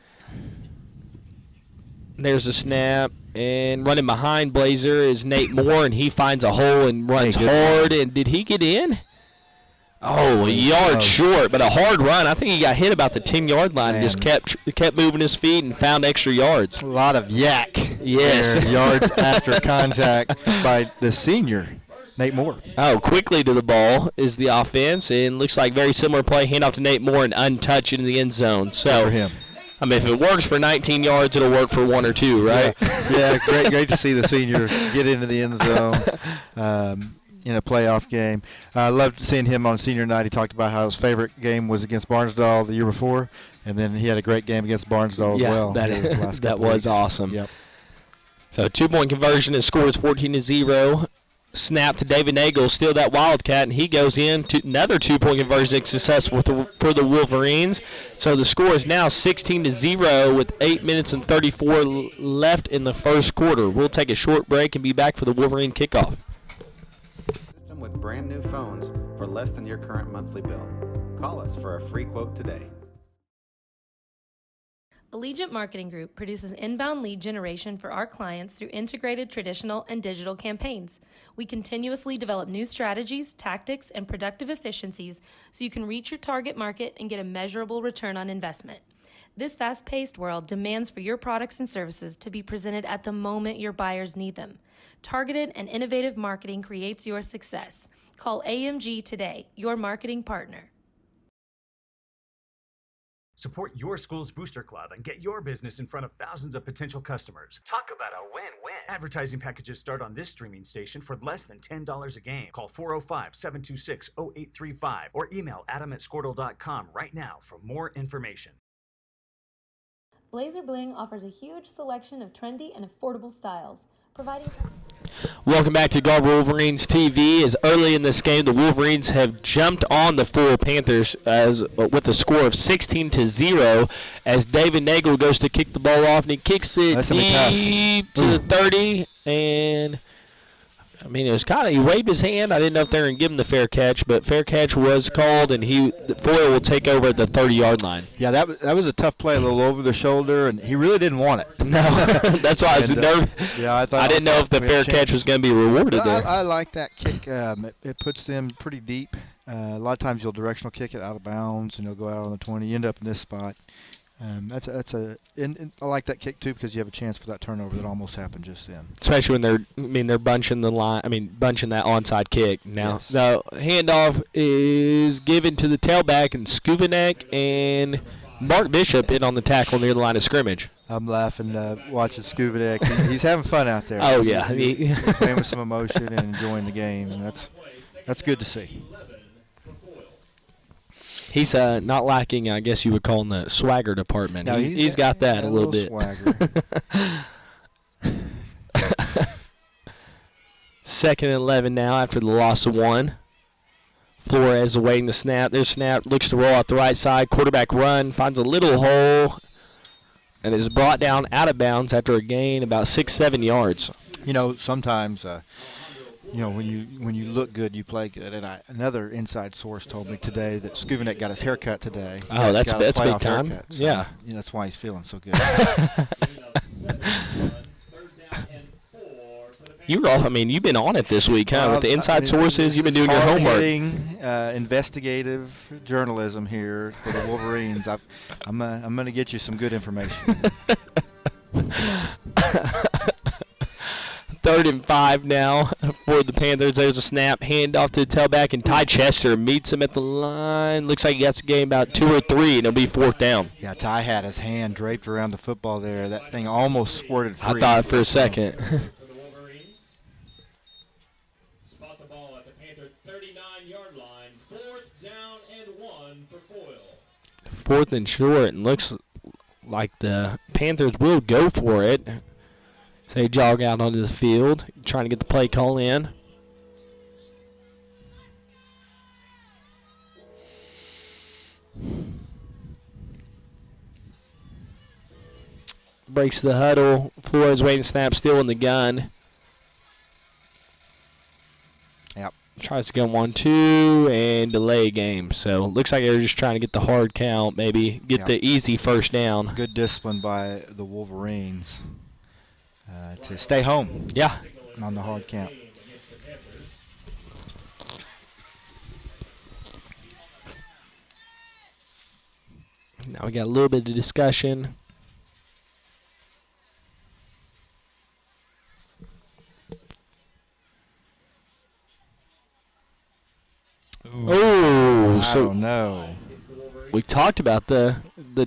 There's a snap. And running behind Blazer is Nate Moore, and he finds a hole and runs hard. And did he get in? Oh, a yard short, but a hard run. I think he got hit about the 10-yard line and just kept moving his feet and found extra yards. A lot of yak. Yes. Yards after contact by the senior, Nate Moore. Oh, quickly to the ball is the offense, and looks like very similar play. Hand off to Nate Moore and untouched in the end zone. So, for him. I mean, if it works for 19 yards, it'll work for 1 or 2, right? Yeah, great to see the senior get into the end zone in a playoff game. I loved seeing him on senior night. He talked about how his favorite game was against Barnesdall the year before, and then he had a great game against Barnesdall as well. That was awesome. Yep. So 2-point conversion, his score is 14-0. Snap to David Nagel, steal that Wildcat, and he goes in to another 2-point conversion successful for the Wolverines. So the score is now 16-0 with 8 minutes and 34 left in the first quarter. We'll take a short break and be back for the Wolverine kickoff. System with brand new phones for less than your current monthly bill. Call us for a free quote today. Allegiant Marketing Group produces inbound lead generation for our clients through integrated traditional and digital campaigns. We continuously develop new strategies, tactics, and productive efficiencies so you can reach your target market and get a measurable return on investment. This fast-paced world demands for your products and services to be presented at the moment your buyers need them. Targeted and innovative marketing creates your success. Call AMG today, your marketing partner. Support your school's booster club and get your business in front of thousands of potential customers. Talk about a win-win. Advertising packages start on this streaming station for less than $10 a game. Call 405-726-0835 or email adam@squirtle.com right now for more information. Blazer Bling offers a huge selection of trendy and affordable styles, providing... Welcome back to Garber Wolverines TV. As early in this game, the Wolverines have jumped on the Foyil Panthers with a score of 16-0 as David Nagel goes to kick the ball off, and he kicks it deep to the 30. And, I mean, it was kind of, he waved his hand. I didn't know if they were going to give him the fair catch, but fair catch was called, and Foyil will take over at the 30-yard line. Yeah, that was a tough play, a little over the shoulder, and he really didn't want it. No, that's why I was nervous. Yeah, I didn't know if the fair catch was going to be rewarded there. I like that kick. It puts them pretty deep. A lot of times you'll directional kick it out of bounds, and you'll go out on the 20. You end up in this spot. And I like that kick too because you have a chance for that turnover that almost happened just then. Especially when they're bunching the line. Bunching that onside kick. Now the handoff is given to the tailback, and Skubanek and Mark Bishop in on the tackle near the line of scrimmage. I'm laughing watching Skubanek. He's having fun out there. Oh yeah, he's playing with some emotion and enjoying the game, and that's good to see. He's not lacking, I guess you would call him the swagger department. No, he's got that a little bit. Swagger. 2nd and 11 now after the loss of 1. Flores awaiting the snap. There's snap, looks to roll out the right side. Quarterback run, finds a little hole, and is brought down out of bounds after a gain about 6-7 yards. You know, sometimes when you look good, you play good. And another inside source told me today that Skubanek got his haircut today. Oh, that's big time. Haircut, so, yeah, that's why he's feeling so good. You've been on it this week, huh? With the inside sources, you've been doing your homework. Investigative journalism here for the Wolverines. I'm going to get you some good information. 3rd and 5 now for the Panthers. There's a snap, handoff to the tailback, and Ty Chester meets him at the line. Looks like he gets the game about 2 or 3, and it'll be 4th down. Yeah, Ty had his hand draped around the football there. That thing almost squirted free. I thought for a second. Spot the ball at the Panther 39-yard line. 4th down and 1 for Foyil. 4th and short, and looks like the Panthers will go for it. So they jog out onto the field, trying to get the play call in. Breaks the huddle. Flores waiting snap, still in the gun. Yep. Tries to go 1-2 and delay game. So looks like they're just trying to get the hard count, maybe get the easy first down. Good discipline by the Wolverines. To stay home. Yeah. On the hard count. Now we got a little bit of discussion. Oh, I don't know. We talked about the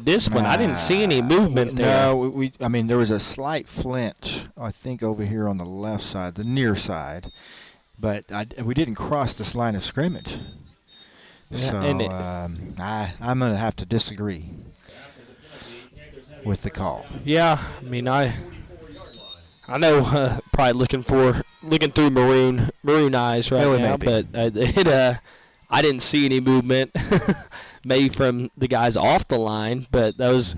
discipline. I didn't see any movement there. No, I mean, there was a slight flinch, I think, over here on the left side, the near side, but we didn't cross this line of scrimmage. Yeah, so I'm going to have to disagree with the call. Yeah, I mean, I know, probably looking through maroon eyes right now, but I didn't see any movement. Maybe from the guys off the line, but that was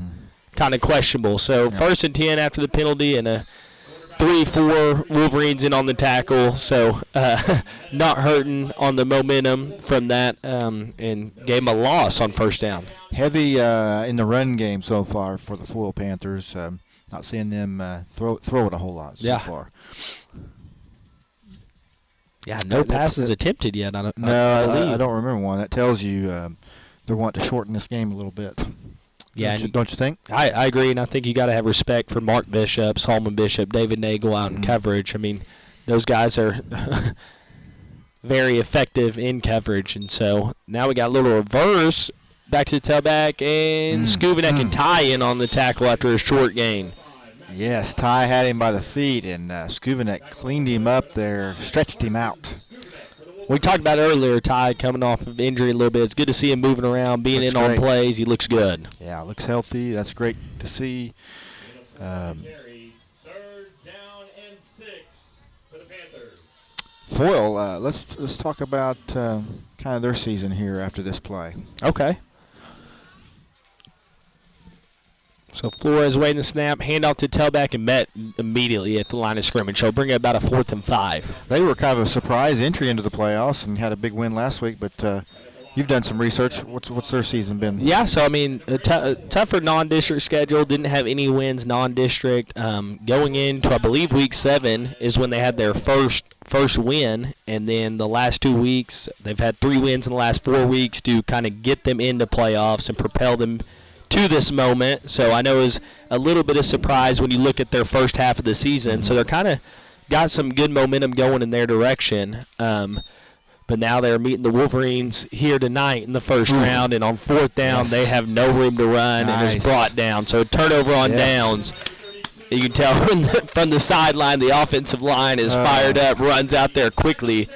kind of questionable. So 1st and 10 after the penalty, and a 3-4 Wolverines in on the tackle. So not hurting on the momentum from that, and gave them a loss on 1st down. Heavy in the run game so far for the Foyil Panthers. Not seeing them throw it a whole lot so far. Yeah, no passes attempted yet. I believe. I don't remember one. That tells you they want to shorten this game a little bit. Yeah, don't you think? I agree, and I think you got to have respect for Mark Bishop, Solomon Bishop, David Nagel out in coverage. I mean, those guys are very effective in coverage, and so now we got a little reverse back to the tailback, and Skubinek can tie in on the tackle after a short gain. Yes, Ty had him by the feet, and Skubinek cleaned him up there, stretched him out. We talked about earlier, Ty coming off of injury a little bit. It's good to see him moving around, being in on plays. He looks good. Yeah, looks healthy. That's great to see. 3rd down and 6 for the Panthers. Foyil, let's talk about kind of their season here after this play. Okay. So Flores waiting the snap, handoff to tailback, and met immediately at the line of scrimmage. So bring it about a 4th and 5. They were kind of a surprise entry into the playoffs and had a big win last week, but you've done some research. What's their season been? Yeah, so I mean, a tougher non-district schedule. Didn't have any wins non-district. Going into, I believe, week 7 is when they had their first win, and then the last 2 weeks they've had 3 wins in the last 4 weeks to kind of get them into playoffs and propel them to this moment. So I know it was a little bit of surprise when you look at their first half of the season. So they're kind of got some good momentum going in their direction. But now they're meeting the Wolverines here tonight in the first round, and on 4th down they have no room to run and is brought down. So turnover on downs. You can tell from the sideline the offensive line is fired up, runs out there quickly,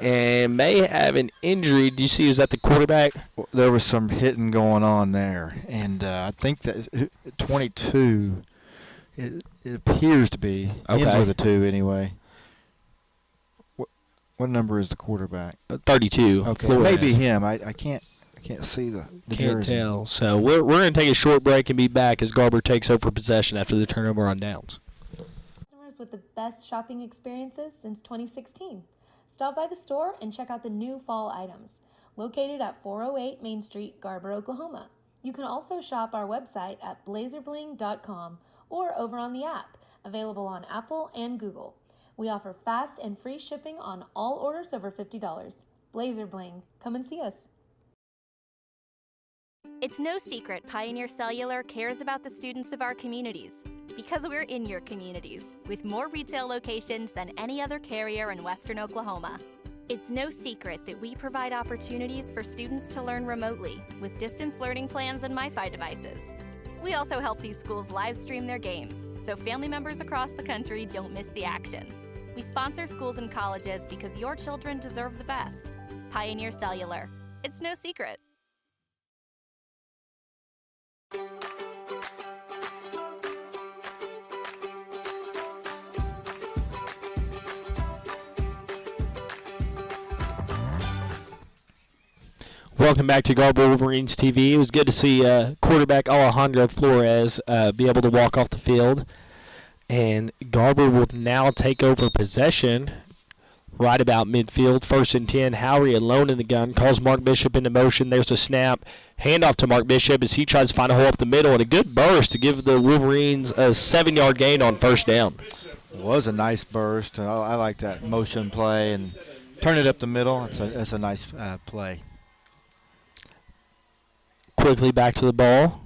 and may have an injury. Do you see, is that the quarterback? There was some hitting going on there, and I think that 22, it appears to be, ends with a 2 anyway. What number is the quarterback? 32. Okay, maybe him. I can't see the Can't jersey. tell. So we're going to take a short break and be back as Garber takes over possession after the turnover on downs. Customers with the best shopping experiences since 2016. Stop by the store and check out the new fall items. Located at 408 Main Street, Garber, Oklahoma. You can also shop our website at blazerbling.com or over on the app, available on Apple and Google. We offer fast and free shipping on all orders over $50. Blazer Bling. Come and see us. It's no secret Pioneer Cellular cares about the students of our communities because we're in your communities with more retail locations than any other carrier in Western Oklahoma. It's no secret that we provide opportunities for students to learn remotely with distance learning plans and MiFi devices. We also help these schools live stream their games so family members across the country don't miss the action. We sponsor schools and colleges because your children deserve the best. Pioneer Cellular. It's no secret. Welcome back to Garber Wolverines TV. It was good to see quarterback Alejandro Flores be able to walk off the field. And Garber will now take over possession right about midfield. 1st and 10. Howery alone in the gun. Calls Mark Bishop into motion. There's a snap. Handoff to Mark Bishop as he tries to find a hole up the middle. And a good burst to give the Wolverines a 7-yard gain on 1st down. It was a nice burst. I like that motion play. And turn it up the middle. It's a nice play. quickly back to the ball.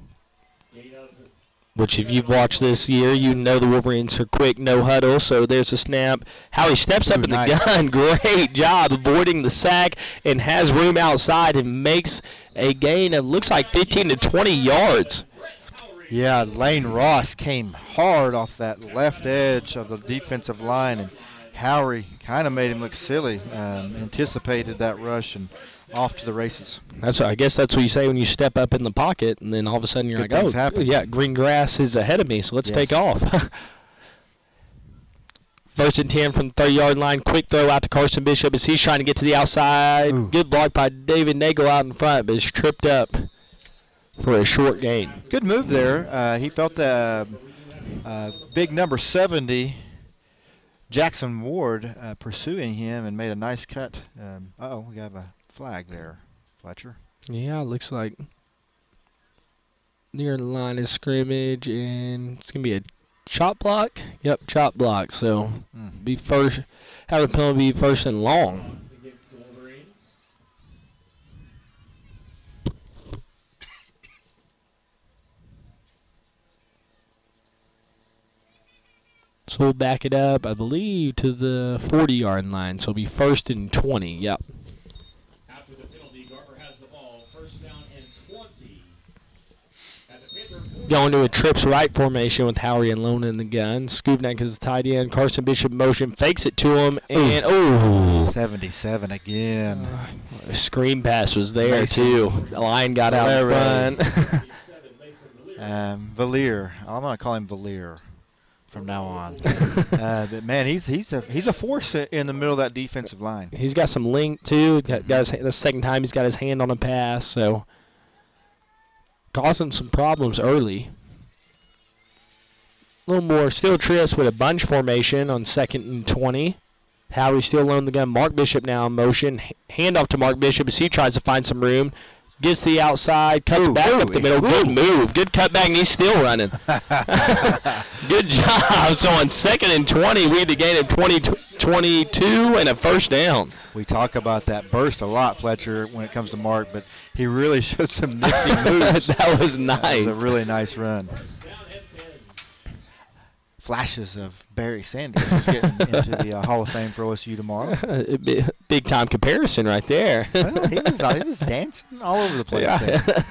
Which, if you've watched this year, you know the Wolverines are quick, no huddle. So there's a snap. Howie steps up in the gun. Great job avoiding the sack and has room outside and makes a gain of looks like 15 to 20 yards. Yeah, Lane Ross came hard off that left edge of the defensive line, and Howie kind of made him look silly. Anticipated that rush and off to the races. I guess that's what you say when you step up in the pocket, and then all of a sudden you're like, oh, yeah, green grass is ahead of me, so let's take off. 1st and 10 from the 30-yard line. Quick throw out to Carson Bishop as he's trying to get to the outside. Ooh. Good block by David Nagel out in front, but is tripped up for a short gain. Good move there. He felt the big number 70, Jackson Ward, pursuing him and made a nice cut. We got a flag there, Fletcher. Yeah, it looks like near the line of scrimmage, and it's going to be a chop block. Yep, chop block. So be first, have a penalty, first and long. So we'll back it up, I believe, to the 40-yard line. So it'll be 1st and 20. Yep. After the penalty, Garber has the ball. 1st down and 20. Going to a trips right formation with Howie and Lona in the gun. Skubnik is the tight end. Carson Bishop motion fakes it to him, and 77 again. A screen pass was there too. The line got out in front. Valier. I'm gonna call him Valier from now on. But man, he's a force in the middle of that defensive line. He's got some length too. Got the second time he's got his hand on a pass, so causing some problems early. A little more still trips with a bunch formation on 2nd and 20. Howie still alone the gun. Mark Bishop now in motion. Handoff to Mark Bishop as he tries to find some room. Gets to the outside, cuts back up the middle. Good move. Good cutback, and he's still running. Good job. So on 2nd and 20, we had a gain of 22 and a 1st down. We talk about that burst a lot, Fletcher, when it comes to Mark, but he really showed some nifty moves. That was nice. That was a really nice run. Flashes of Barry Sanders getting into the Hall of Fame for OSU tomorrow. Big time comparison right there. Well, he was dancing all over the place. Yeah.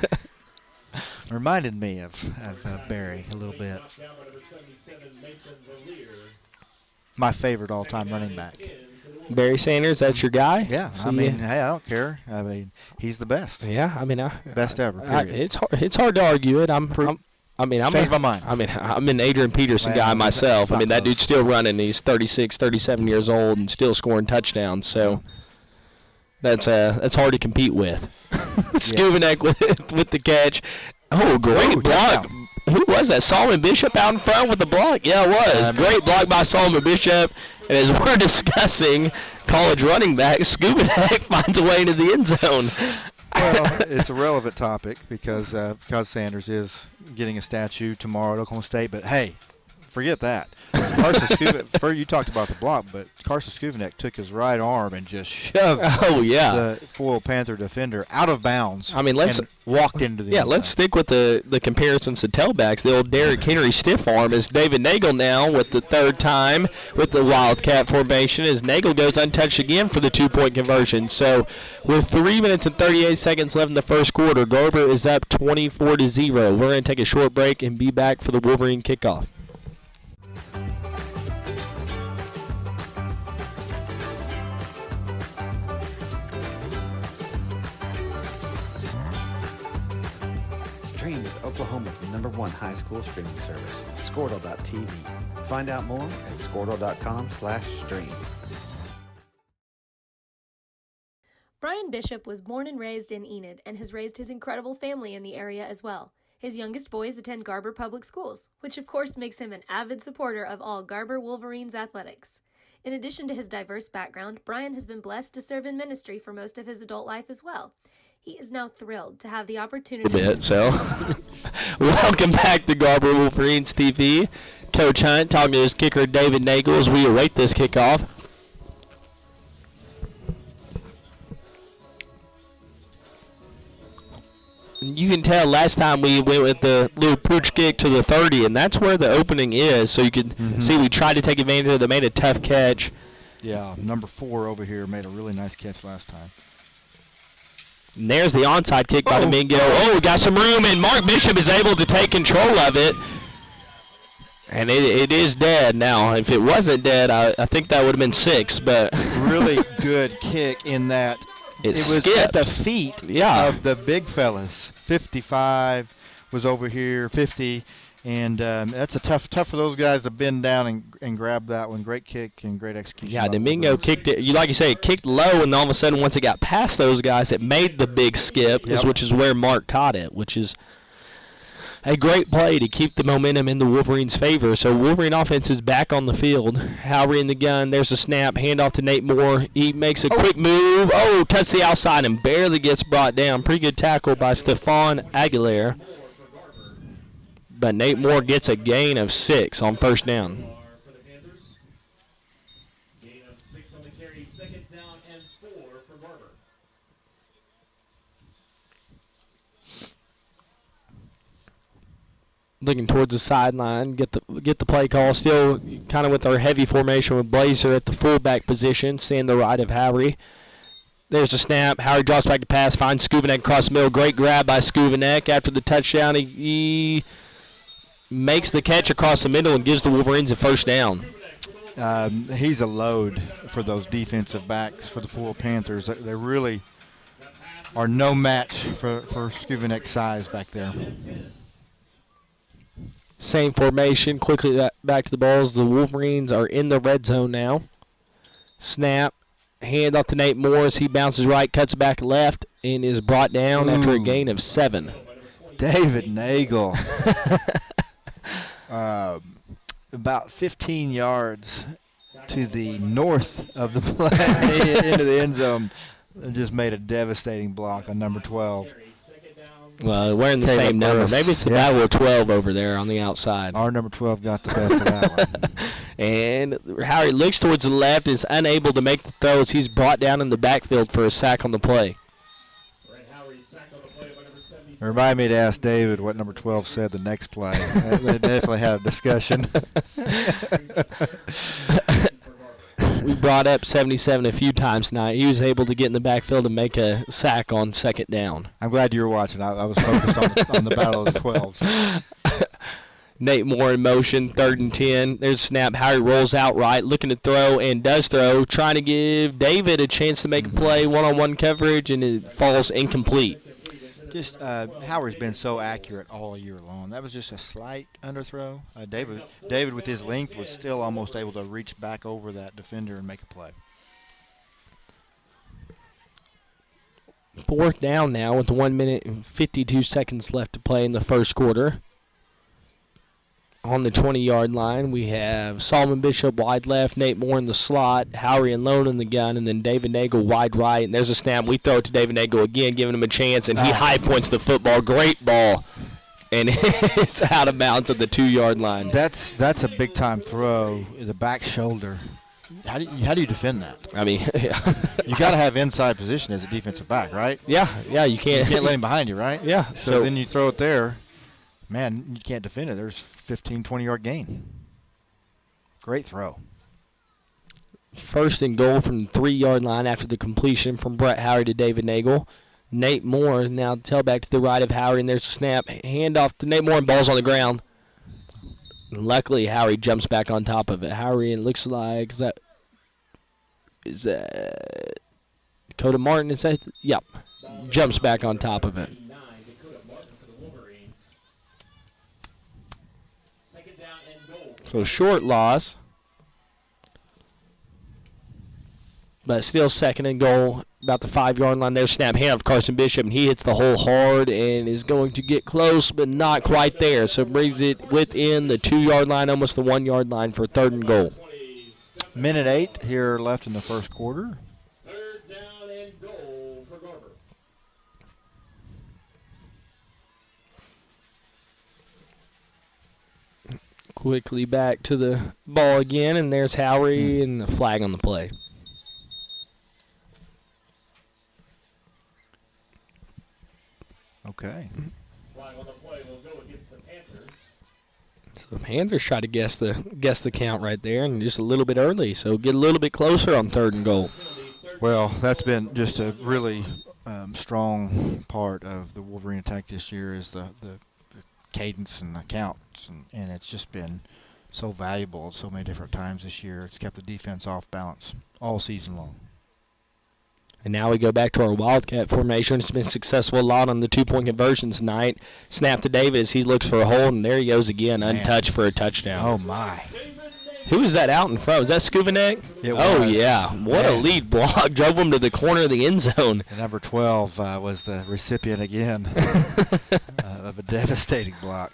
Reminded me of Barry a little bit. My favorite all-time running back. Barry Sanders, that's your guy? Yeah, I mean, hey, I don't care. I mean, he's the best. Yeah, I mean, best ever. It's hard to argue it. I'm changed my mind. I'm an Adrian Peterson guy myself. I mean, that dude's still running. He's 36, 37 years old and still scoring touchdowns. So that's hard to compete with. Skubnik with the catch. Oh, great block. Who was that? Solomon Bishop out in front with the block? Yeah, it was. Great block by Solomon Bishop. And as we're discussing college running back, Skubnik finds a way into the end zone. Well, it's a relevant topic because Sanders is getting a statue tomorrow at Oklahoma State. But, hey, forget that. Carson Skubnik, you talked about the block, but Carson Skubnik took his right arm and just shoved the Foyil Panther defender out of bounds. I mean, and walked into the let's stick with the comparisons to tailbacks. The old Derrick Henry stiff arm is David Nagel now with the 3rd time with the Wildcat formation as Nagel goes untouched again for the 2-point conversion. So with 3 minutes and 38 seconds left in the 1st quarter, Garber is up 24-0. We're going to take a short break and be back for the Wolverine kickoff. Stream with Oklahoma's #1 high school streaming service, Squirtle.tv. Find out more at squirtle.com/stream. Brian Bishop was born and raised in Enid and has raised his incredible family in the area as well. His youngest boys attend Garber Public Schools, which of course makes him an avid supporter of all Garber Wolverines athletics. In addition to his diverse background, Brian has been blessed to serve in ministry for most of his adult life as well. He is now thrilled to have the opportunity. Welcome back to Garber Wolverines TV. Coach Hunt talking to his kicker David Nagel as we await this kickoff. You can tell last time we went with the little pooch kick to the 30, and that's where the opening is. So you can see we tried to take advantage of it. They made a tough catch. Yeah, number 4 over here made a really nice catch last time. And there's the onside kick by Domingo. Oh, got some room, and Mark Bishop is able to take control of it. And it is dead now. If it wasn't dead, I think that would have been 6. But really good kick in that. It was at the feet of the big fellas. 55 was over here, 50. And that's a tough for those guys to bend down and grab that one. Great kick and great execution. Yeah, Domingo kicked it. Like you say, it kicked low, and all of a sudden, once it got past those guys, it made the big skip, which is where Mark caught it, which is a great play to keep the momentum in the Wolverines' favor. So Wolverine offense is back on the field. Howery in the gun. There's a snap. Handoff to Nate Moore. He makes a quick move. Oh, cuts the outside and barely gets brought down. Pretty good tackle by Stephon Aguilera. But Nate Moore gets a gain of 6 on first down. Gain of 6 on the carry, 2nd down and 4 for Garber. Looking towards the sideline, get the play call. Still kind of with our heavy formation with Blazer at the fullback position, seeing the right of Howery. There's the snap. Howery drops back to pass, finds Skuvanek across the middle. Great grab by Skuvanek. After the touchdown, he makes the catch across the middle and gives the Wolverines a first down. He's a load for those defensive backs for the Foyil Panthers. They really are no match for Skuvanek's size back there. Same formation. Quickly back to the balls. The Wolverines are in the red zone now. Snap. Hand off to Nate Morris. He bounces right, cuts back left, and is brought down after a gain of 7. David Nagel. About 15 yards to the north of the play into the end zone. Just made a devastating block on number 12. Well, we're in the same number. Maybe it's the battle of 12 over there on the outside. Our number 12 got the best of that one. And Howery looks towards the left, is unable to make the throws. He's brought down in the backfield for a sack on the play. Remind me to ask David what number 12 said the next play. They definitely had a discussion. We brought up 77 a few times tonight. He was able to get in the backfield and make a sack on 2nd down. I'm glad you were watching. I was focused on the battle of the 12s. Nate Moore in motion, 3rd and 10. There's a snap. Howery rolls out right, looking to throw, and does throw, trying to give David a chance to make a play, one-on-one coverage, and it falls incomplete. Just Howard's been so accurate all year long. That was just a slight underthrow. David, with his length, was still almost able to reach back over that defender and make a play. 4th down now with 1 minute and 52 seconds left to play in the first quarter. On the 20-yard line, we have Solomon Bishop wide left, Nate Moore in the slot, Howery and Lone in the gun, and then David Nagel wide right. And there's a snap. We throw it to David Nagel again, giving him a chance, and he high points the football. Great ball. And it's out of bounds at the 2-yard line. That's a big-time throw. The back shoulder. How do you defend that? I mean, you got to have inside position as a defensive back, right? Yeah, you can't. You can't let him behind you, right? Yeah. So then you throw it there. Man, you can't defend it. There's 15, 20-yard gain. Great throw. 1st and goal from the 3-yard line after the completion from Brett Howery to David Nagel. Nate Moore now tailback to the right of Howery, and there's a snap. Handoff to Nate Moore, and ball's on the ground. And luckily, Howery jumps back on top of it. Howery, and looks like, is that Dakota Martin? Is that? Yep. Jumps back on top of it. So short loss, but still 2nd and goal, about the 5-yard line. There's snap, hand of Carson Bishop, and he hits the hole hard and is going to get close, but not quite there. So brings it within the 2-yard line, almost the 1-yard line for 3rd and goal. Minute 8 here left in the first quarter. 3rd down and goal for Garber. Quickly back to the ball again, and there's Howery and the flag on the play. Okay. Flag on the play will go against the Panthers. So the Panthers try to guess the count right there, and just a little bit early, so get a little bit closer on 3rd and goal. Well, that's been just a really strong part of the Wolverine attack this year is the cadence and the counts, and it's just been so valuable so many different times this year. It's kept the defense off balance all season long. And now we go back to our Wildcat formation. It's been successful a lot on the 2-point conversions tonight. Snap to Davis. He looks for a hole, and there he goes again, untouched for a touchdown. Oh, my. Who is that out in front? Was that Skuvanek? Oh, yeah. What a lead block. Drove him to the corner of the end zone. And number 12 was the recipient again of a devastating block.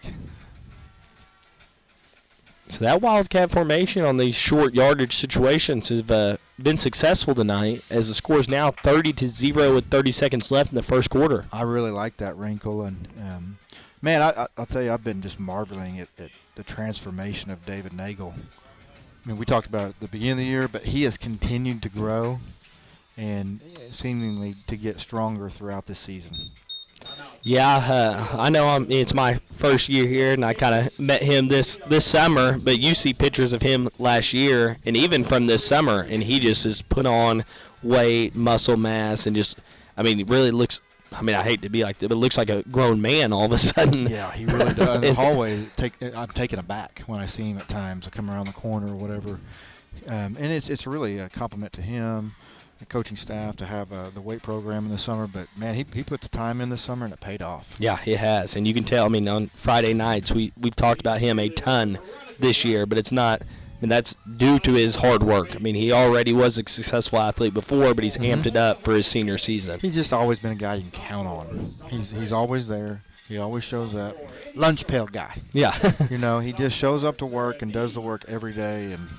So that Wildcat formation on these short yardage situations has been successful tonight, as the score is now 30-0 with 30 seconds left in the first quarter. I really like that wrinkle, and man, I'll tell you, I've been just marveling at the transformation of David Nagel. I mean, we talked about it at the beginning of the year, but he has continued to grow and seemingly to get stronger throughout this season. Yeah, I know it's my first year here, and I kind of met him this summer, but you see pictures of him last year and even from this summer, and he just has put on weight, muscle mass, and just, I mean, it really looks, I mean, I hate to be like that, but it looks like a grown man all of a sudden. Yeah, he really does. In the hallway, I'm taken aback when I see him at times. I come around the corner or whatever, and it's really a compliment to him, the coaching staff, to have the weight program in the summer, but man, he put the time in this summer and it paid off. Yeah, it has, and you can tell. I mean, on Friday nights we've talked about him a ton this year, but it's not. I mean, that's due to his hard work. I mean, he already was a successful athlete before, but he's amped it up for his senior season. He's just always been a guy you can count on. He's always there. He always shows up. Lunch pail guy. Yeah. You know, he just shows up to work and does the work every day, and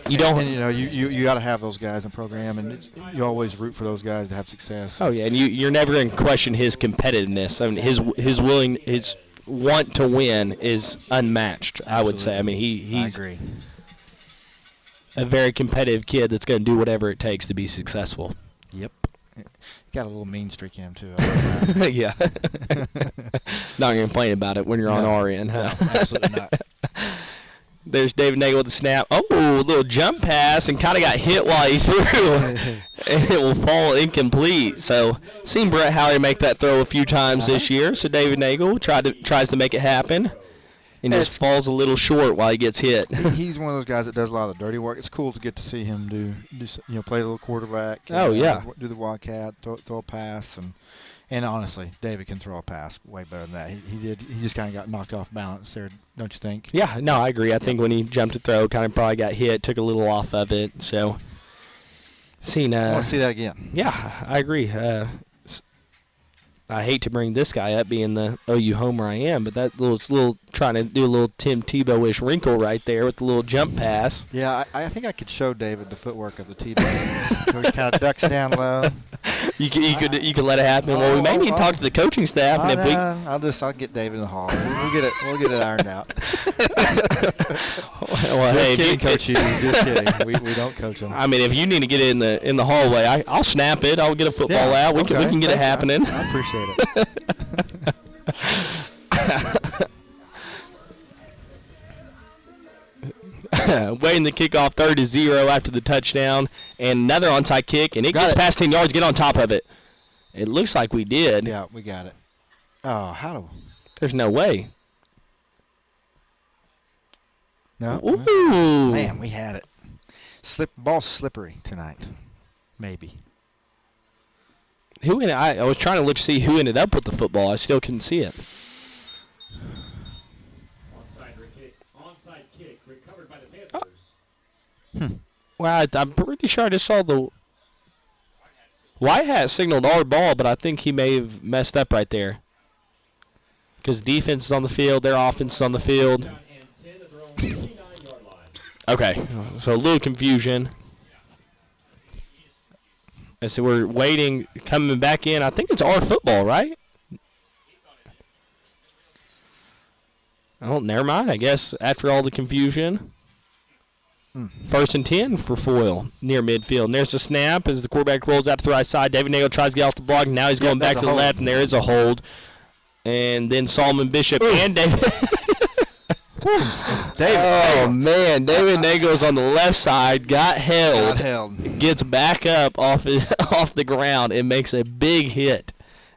you don't. And you know, you got to have those guys in the program, and you always root for those guys to have success. Oh yeah, and you're never going to question his competitiveness. I mean, his want to win is unmatched. Absolutely. I would say. I mean, he's I agree. A very competitive kid that's going to do whatever it takes to be successful. Yep. Got a little mean streak in him too. Yeah. Not going to complain about it when you're on our end, huh? No, absolutely not. There's David Nagel with the snap. Oh, a little jump pass, and kind of got hit while he threw. And it will fall incomplete. So, seen Brett Howley make that throw a few times this year. So David Nagel tries to make it happen. And just falls a little short while he gets hit. He's one of those guys that does a lot of the dirty work. It's cool to get to see him play a little quarterback. Oh, yeah. Do the wildcat, throw a pass, and honestly, David can throw a pass way better than that. He just kind of got knocked off balance there, don't you think? Yeah, no, I agree. I think when he jumped to throw, kind of probably got hit, took a little off of it. So, I want to see that again. Yeah, I agree. I hate to bring this guy up, being the OU homer I am, but that little trying to do a little Tim Tebow-ish wrinkle right there with the little jump pass. Yeah, I think I could show David the footwork of the Tebow. He kind of ducks down low. You could let it happen. Well, we may need to talk to the coaching staff. I'll get David in the hall. We'll get it ironed out. Well, just kidding, Coach Hughes. Just kidding. We don't coach them. I mean, if you need to get it in the hallway, I'll snap it. I'll get a football out. We can get it happening. I appreciate it. Waiting the kickoff 30-0 after the touchdown, and another onside kick, and it gets past 10 yards. Get on top of it. It looks like we did. Yeah, we got it. Oh, how? There's no way. No. Ooh. Man, we had it. Ball's slippery tonight. Maybe. I was trying to look to see who ended up with the football. I still couldn't see it. Onside kick recovered by the Panthers. Well, I'm pretty sure I just saw the White Hat signaled our ball, but I think he may have messed up right there. Because defense is on the field, their offense is on the field. Okay, so a little confusion. And so we're waiting, coming back in. I think it's our football, right? Oh, never mind. I guess after all the confusion. 1st and 10 for Foyil near midfield. And there's the snap as the quarterback rolls out to the right side. David Nagel tries to get off the block. Now he's going back to the left, and there is a hold. and then Solomon Bishop and David. Oh man, David Nagel's on the left side, got held, gets back up off the ground and makes a big hit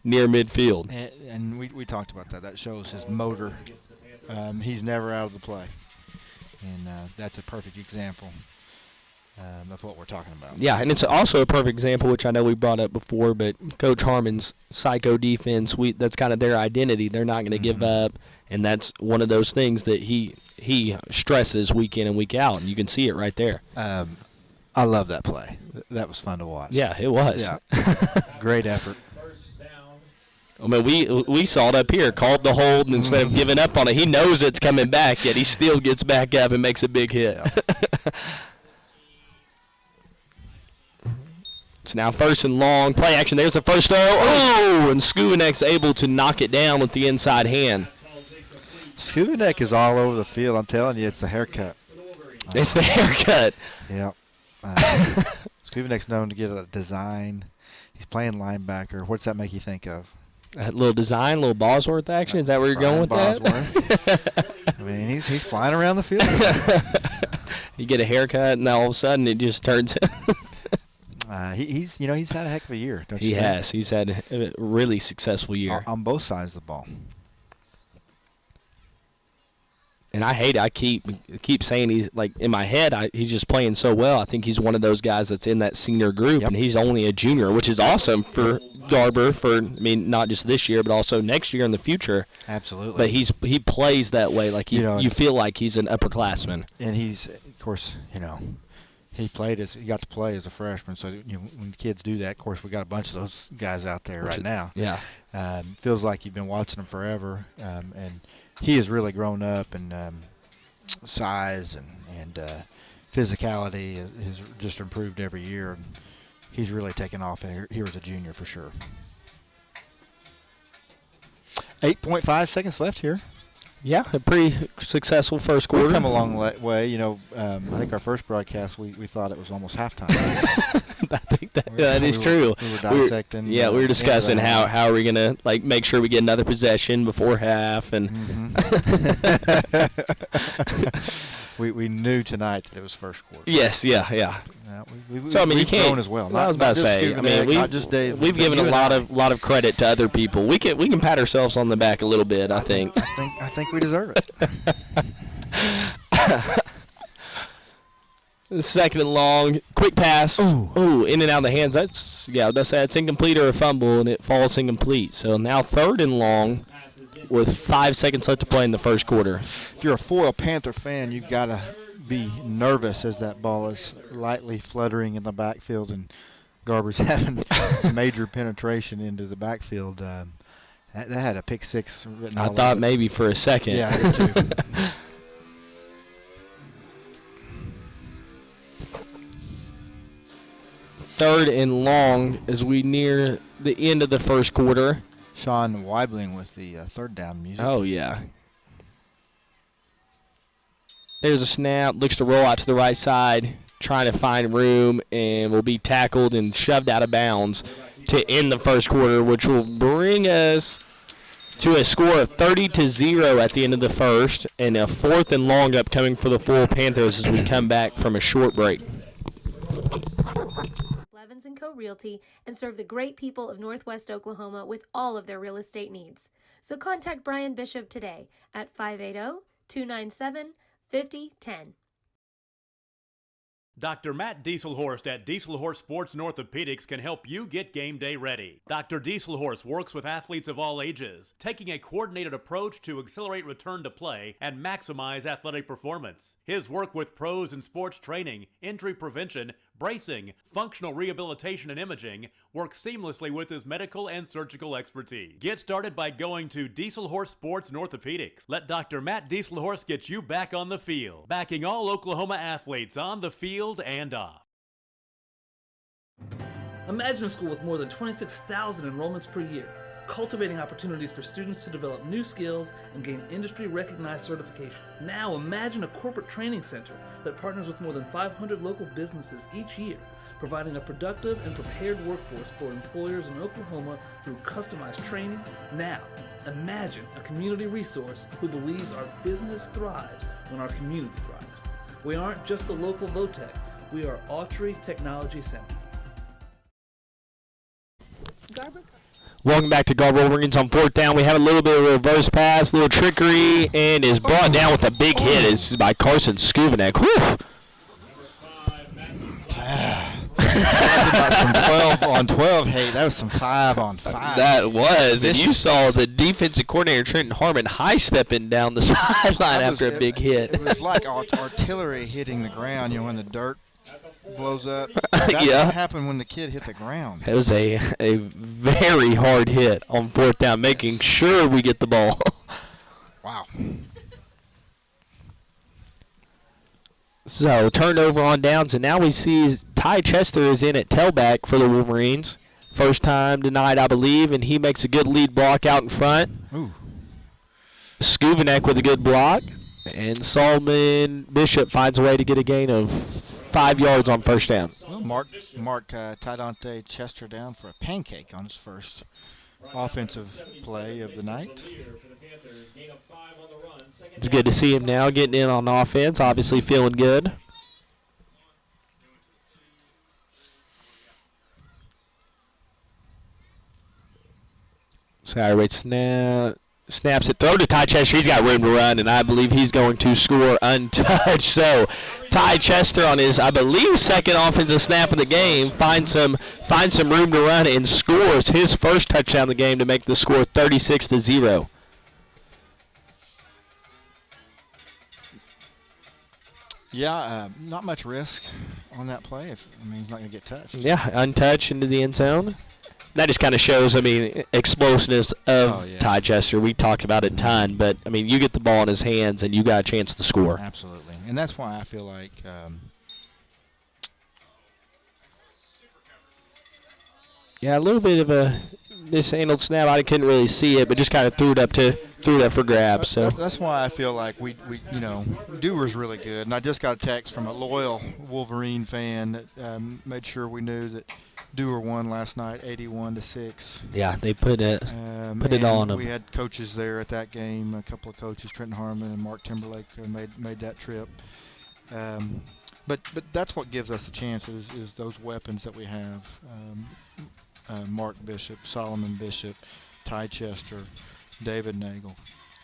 near midfield. And we talked about that. That shows his motor. He's never out of the play, and that's a perfect example of what we're talking about. Yeah, and it's also a perfect example, which I know we brought up before, but Coach Harmon's psycho defense, that's kind of their identity. They're not going to give up, and that's one of those things that he stresses week in and week out, and you can see it right there. I love that play. That was fun to watch. Yeah, it was. Yeah, great effort. I mean, we saw it up here, called the hold, and instead of giving up on it, he knows it's coming back, yet he still gets back up and makes a big hit. It's now 1st and long. Play action. There's the first throw. Oh, and Skuvinek's able to knock it down with the inside hand. Skuvinek is all over the field. I'm telling you, it's the haircut. It's the haircut. Yeah. Skuvinek's known to get a design. He's playing linebacker. What's that make you think of? A little design, a little Bosworth action. Is that where you're going with that? I mean, he's flying around the field. You get a haircut, and all of a sudden it just turns. He's had a heck of a year. Don't he you has. think? He's had a really successful year on both sides of the ball. And I hate it. I keep saying he's like in my head. He's just playing so well. I think he's one of those guys that's in that senior group, and he's only a junior, which is awesome for Garber. Not just this year, but also next year in the future. Absolutely. But he plays that way, like you feel like he's an upperclassman. And he's, of course, he got to play as a freshman. So when kids do that, of course, we got a bunch of those guys out there right now. Yeah. Feels like you've been watching them forever, and he has really grown up in size and physicality has just improved every year. And he's really taken off here as a junior for sure. 8.5 seconds left here. Yeah, a pretty successful first quarter. We've come a long way. I think our first broadcast, we thought it was almost halftime. I think that is true. We were dissecting. We were discussing how are we going to make sure we get another possession before half. And we knew tonight that it was first quarter. Yes, yeah. You can't. Grown as well. I was about to say. We've given a lot of credit to other people. We can pat ourselves on the back a little bit. I think we deserve it. Second and long, quick pass. Ooh, in and out of the hands. That's incomplete or a fumble, and it falls incomplete. So now 3rd and long, with 5 seconds left to play in the first quarter. If you're a Foyil Panther fan, you've got to be nervous as that ball is lightly fluttering in the backfield, and Garber's having major penetration into the backfield. That had a pick six written all I thought over. Maybe for a second. Yeah, I did too. Third and long as we near the end of the first quarter. Sean Weibling with the third down music. Oh, yeah. There's a snap. Looks to roll out to the right side, trying to find room, and will be tackled and shoved out of bounds to end the first quarter, which will bring us to a score of 30-0 at the end of the first, and a 4th and long upcoming for the Foyil Panthers as we come back from a short break. Blevins & Co. Realty and serve the great people of Northwest Oklahoma with all of their real estate needs. So contact Brian Bishop today at 580-297-5010. Dr. Matt Dieselhorst at Dieselhorst Sports and Orthopedics can help you get game day ready. Dr. Dieselhorst works with athletes of all ages, taking a coordinated approach to accelerate return to play and maximize athletic performance. His work with pros in sports training, injury prevention, bracing, functional rehabilitation, and imaging works seamlessly with his medical and surgical expertise. Get started by going to Dieselhorst Sports and Orthopedics. Let Dr. Matt Dieselhorst get you back on the field, backing all Oklahoma athletes on the field and off. Imagine a school with more than 26,000 enrollments per year, cultivating opportunities for students to develop new skills and gain industry-recognized certification. Now imagine a corporate training center that partners with more than 500 local businesses each year, providing a productive and prepared workforce for employers in Oklahoma through customized training. Now, Imagine a community resource who believes our business thrives when our community thrives. We aren't just the local Votech, we are Autry Technology Center. Garber? Welcome back to Garber Wolverines on 4th down. We have a little bit of a reverse pass, a little trickery, and is brought down with a big hit. It's by Carson Skubanek. Whew! Some 12 on 12. Hey, that was some 5 on 5. That was, and you saw the defensive coordinator Trenton Harmon high-stepping down the sideline after a big hit. It was like artillery hitting the ground, when the dirt blows up. That's Yeah. what happened when the kid hit the ground. It was a very hard hit on 4th down, making sure we get the ball. Wow. So, turnover on downs, and now we see Ty Chester is in at tailback for the Wolverines. First time tonight, I believe, and he makes a good lead block out in front. Ooh. Skubanek with a good block, and Solomon Bishop finds a way to get a gain of 5 yards on first down. Well, Mark Tydante Chester down for a pancake on his first offensive play of the night. It's good to see him now getting in on offense, obviously feeling good. Skyway snaps it, throw to Ty Chester. He's got room to run, and I believe he's going to score untouched. So Ty Chester on his, I believe, second offensive snap of the game finds some room to run and scores his first touchdown of the game to make the score 36-0. Yeah, not much risk on that play. He's not going to get touched. Yeah, untouched into the end zone. That just kind of shows, explosiveness of Ty Chester. We talked about it a ton, but, you get the ball in his hands and you got a chance to score. Absolutely. And that's why I feel like yeah, a little bit of a mishandled snap. I couldn't really see it, but just kind of threw that for grabs. So that's why I feel like we Dewar's really good. And I just got a text from a loyal Wolverine fan that made sure we knew that Dewar won last night, 81-6. Yeah, they put it on them. We had coaches there at that game. A couple of coaches, Trenton Harmon and Mark Timberlake, made that trip. But that's what gives us a chance is those weapons that we have. Mark Bishop, Solomon Bishop, Ty Chester, David Nagel,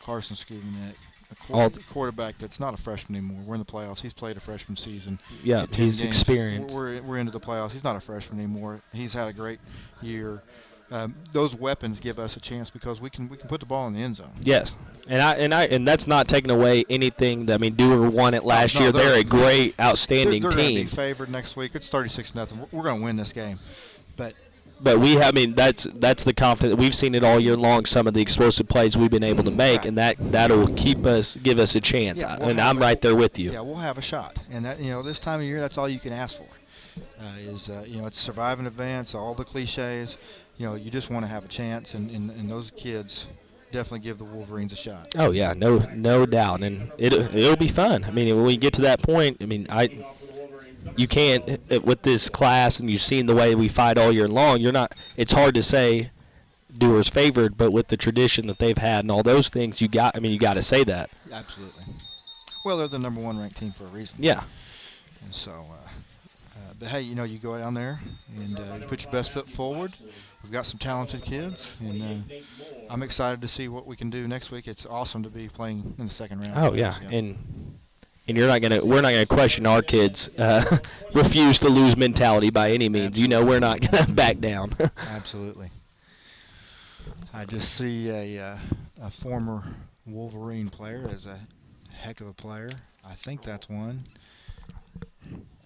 Carson Skubanek, a quarterback that's not a freshman anymore. We're in the playoffs. He's played a freshman season. Yeah, he's experienced. We're into the playoffs. He's not a freshman anymore. He's had a great year. Those weapons give us a chance because we can put the ball in the end zone. Yes, and that's not taking away anything. Dewar won it last year. They're a great, outstanding team. They're going to be favored next week. It's 36-0. We're going to win this game, but we have. That's the confidence. We've seen it all year long. Some of the explosive plays we've been able to make, and that'll give us a chance. Yeah, I'm right there with you. Yeah, we'll have a shot, and that this time of year, that's all you can ask for. It's survive in advance, all the cliches. You just want to have a chance, and those kids definitely give the Wolverines a shot. Oh yeah, no doubt, and it'll be fun. When we get to that point, you can't with this class, and you've seen the way we fight all year long. It's hard to say Dewar's favored, but with the tradition that they've had and all those things, you got to say that. Absolutely. Well, they're the number 1 ranked team for a reason. Yeah. And so, but hey, you go down there and you put your best foot forward. We've got some talented kids, and I'm excited to see what we can do next week. It's awesome to be playing in the second round. Oh yeah, and we're not gonna question our kids' refuse to lose mentality by any means. Absolutely. We're not gonna back down. Absolutely. I just see a former Wolverine player as a heck of a player. I think that's one.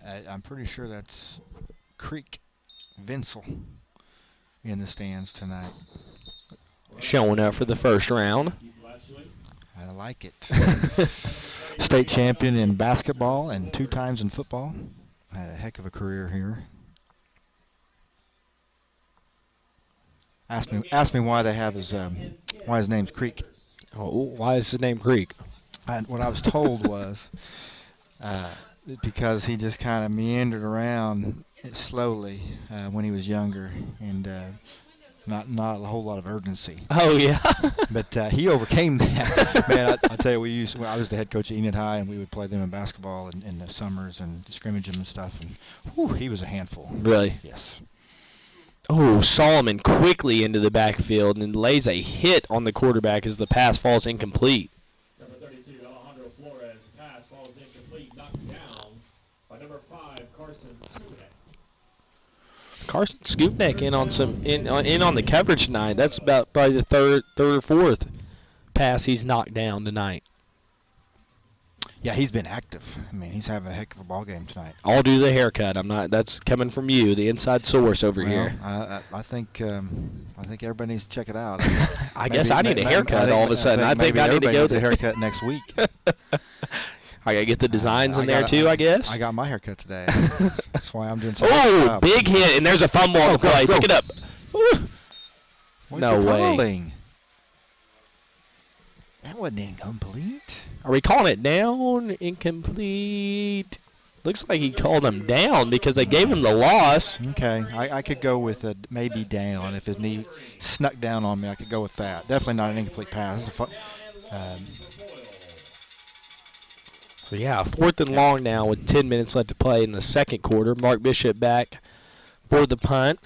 I'm pretty sure that's Creek Vinsel in the stands tonight. Showing up for the first round. I like it. State champion in basketball and 2 times in football. Had a heck of a career here. Ask me why they have why his name's Creek. Oh, why is his name Creek? What I was told was because he just kind of meandered around slowly when he was younger, and not a whole lot of urgency. Oh yeah. But he overcame that. Man, I tell you, I was the head coach at Enid High, and we would play them in basketball in the summers and scrimmage them and stuff. And whew, he was a handful. Really? Yes. Oh, Solomon quickly into the backfield and lays a hit on the quarterback as the pass falls incomplete. Number 32, Alejandro Flores. Pass falls incomplete, knocked down by number 5, Carson Skubnik. Carson Skubnik in on the coverage tonight. That's about probably the third or fourth pass he's knocked down tonight. Yeah, he's been active. I mean, he's having a heck of a ball game tonight. I'll do the haircut. That's coming from you, the inside source over here. I think everybody needs to check it out. I guess I need a haircut all of a sudden. I think I need to go to the haircut next week. I gotta get the designs in there too, I guess. I got my haircut today. That's why I'm doing so Oh, big hit, and there's a fumble on the play. Pick it up. No way. That wasn't incomplete. Are we calling it down? Incomplete. Looks like he called him down because they gave him the loss. Okay, I could go with a maybe down. If his knee snuck down on me, I could go with that. Definitely not an incomplete pass. So, yeah, 4th and long now with 10 minutes left to play in the second quarter. Mark Bishop back for the punt.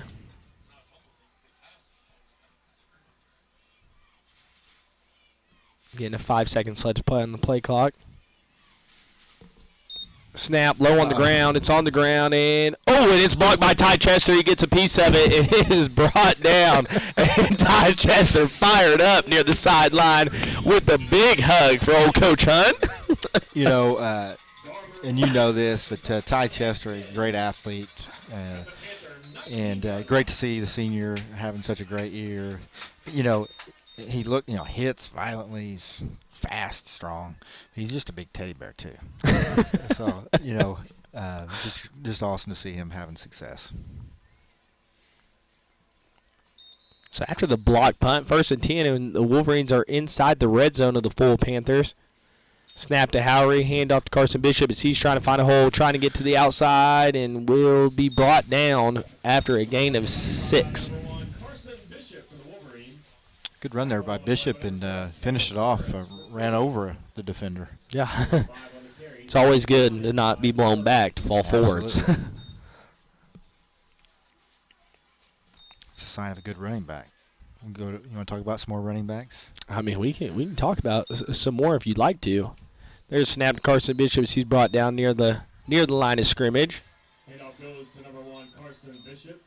Getting a 5 seconds left to play on the play clock. Snap, low on the ground. It's on the ground, and it's blocked by Ty Chester. He gets a piece of it. It is brought down, and Ty Chester fired up near the sideline with a big hug for old Coach Hunt. You know, and you know this, but Ty Chester is a great athlete, and great to see the senior having such a great year. You know, he hits violently. He's fast, strong. He's just a big teddy bear too. So just awesome to see him having success. So after the block punt, 1st and 10, and the Wolverines are inside the red zone of the full Panthers. Snap to Howery, hand off to Carson Bishop as he's trying to find a hole, trying to get to the outside, and will be brought down after a gain of 6. Good run there by Bishop and finished it off, ran over the defender. Yeah. It's always good to not be blown back, to fall forwards. It's a sign of a good running back. You want to talk about some more running backs? I mean, we can talk about some more if you'd like to. There's a snap to Carson Bishop as he's brought down near the line of scrimmage. Handoff goes to number 1, Carson Bishop.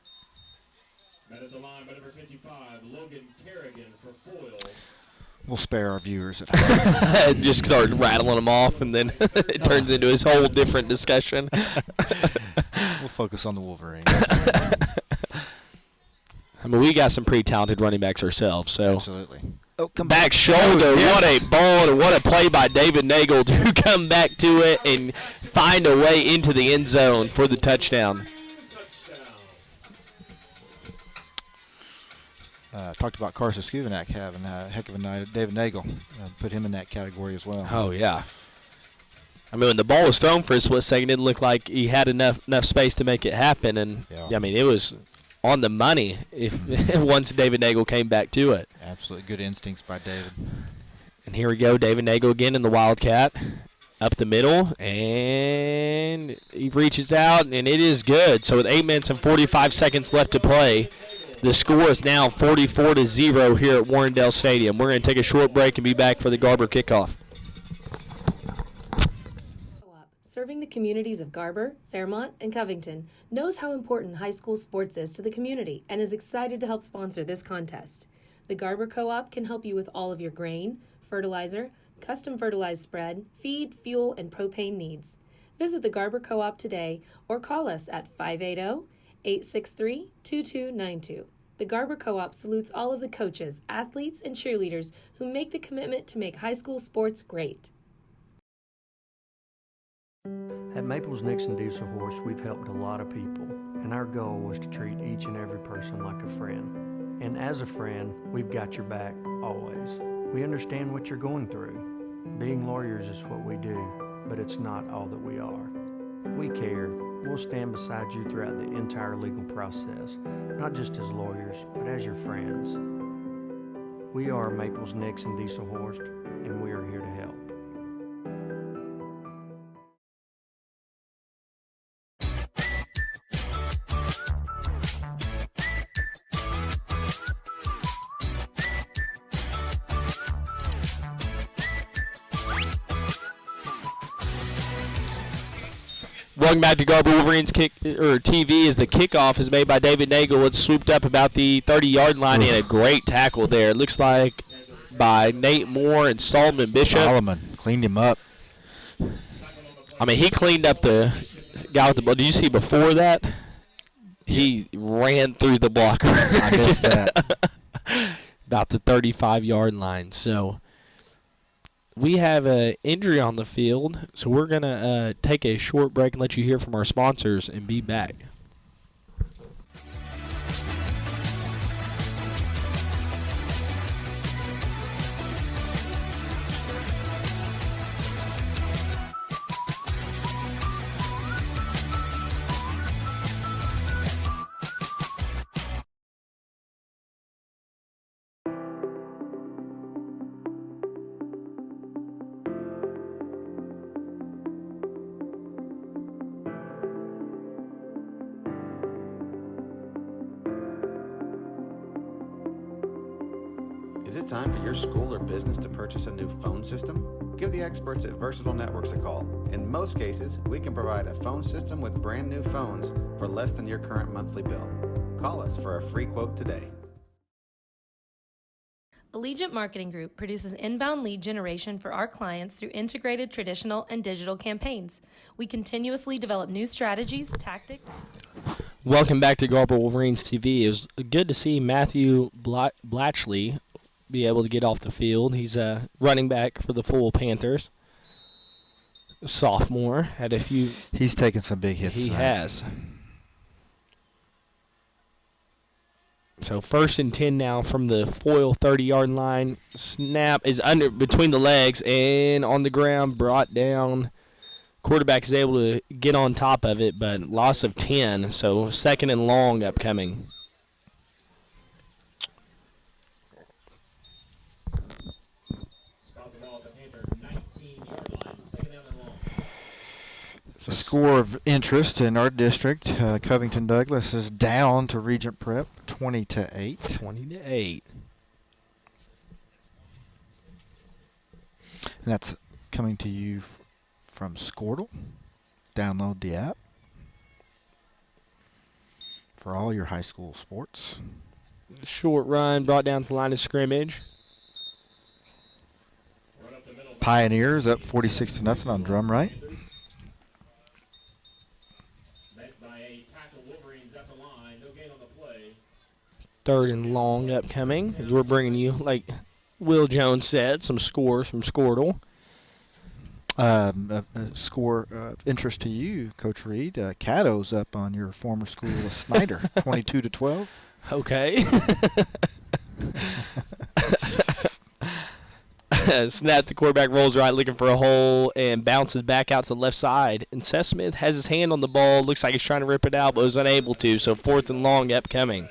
Met at the line by number 55, Logan Kerrigan for Foyil. We'll spare our viewers at home. Just start rattling them off, and then it turns into his whole different discussion. We'll focus on the Wolverines. I mean, we got some pretty talented running backs ourselves, so. Absolutely. Back shoulder, what a ball and what a play by David Nagel to come back to it and find a way into the end zone for the touchdown. Talked about Carson Skubnik having a heck of a night. David Nagel put him in that category as well. Oh, yeah. I mean, when the ball was thrown for a split second, it didn't look like he had enough space to make it happen. And, I mean, it was on the money once David Nagel came back to it. Absolutely good instincts by David. And here we go, David Nagel again in the Wildcat. Up the middle, and he reaches out, and it is good. So with 8 minutes and 45 seconds left to play, the score is now 44-0 here at Warrendale Stadium. We're going to take a short break and be back for the Garber kickoff. Serving the communities of Garber, Fairmont, and Covington, knows how important high school sports is to the community and is excited to help sponsor this contest. The Garber Co-op can help you with all of your grain, fertilizer, custom fertilized spread, feed, fuel, and propane needs. Visit the Garber Co-op today or call us at 580-863-2292. The Garber Co-op salutes all of the coaches, athletes, and cheerleaders who make the commitment to make high school sports great. At Maples Nixon Diesel Horse, we've helped a lot of people, and our goal was to treat each and every person like a friend. And as a friend, we've got your back always. We understand what you're going through. Being lawyers is what we do, but it's not all that we are. We care, We'll stand beside you throughout the entire legal process, not just as lawyers, but as your friends. We are Maples, Nixon, Diesel Horst, and we are here to help. Welcome back to Garber Wolverines TV as the kickoff is made by David Nagel. It's swooped up about the 30-yard line and a great tackle there. It looks like by Nate Moore and Solomon Bishop. Solomon cleaned him up. I mean, he cleaned up the guy with the ball. Did you see before that? He ran through the blocker. I missed that. About the 35-yard line. So we have an injury on the field, so we're going to take a short break and let you hear from our sponsors and be back. Is it time for your school or business to purchase a new phone system? Give the experts at Versatile Networks a call. In most cases, we can provide a phone system with brand new phones for less than your current monthly bill. Call us for a free quote today. Allegiant Marketing Group produces inbound lead generation for our clients through integrated traditional and digital campaigns. We continuously develop new strategies, tactics. Welcome back to Garber Wolverines TV. It was good to see Matthew Blatchley be able to get off the field. He's a running back for the full Panthers. Sophomore. Had a few. He's taken some big hits. He tonight. has. So 1st and 10 now from the Foyil 30-yard line. Snap is under between the legs and on the ground, brought down. Quarterback is able to get on top of it, but loss of 10. So 2nd and long upcoming. It's a score of interest in our district. Covington Douglas is down to Regent Prep, 20-8. 20-8. And that's coming to you from Squirtle. Download the app for all your high school sports. Short run brought down to the line of scrimmage. Pioneers up 46-0 on drum right. Third and long upcoming as we're bringing you, like Will Jones said, some scores from Squirtle. A score of interest to you, Coach Reed. Caddo's up on your former school of Snyder, 22-12. Okay. Snap, the quarterback rolls right, looking for a hole, and bounces back out to the left side. And Seth Smith has his hand on the ball. Looks like he's trying to rip it out, but was unable to. So 4th and long upcoming.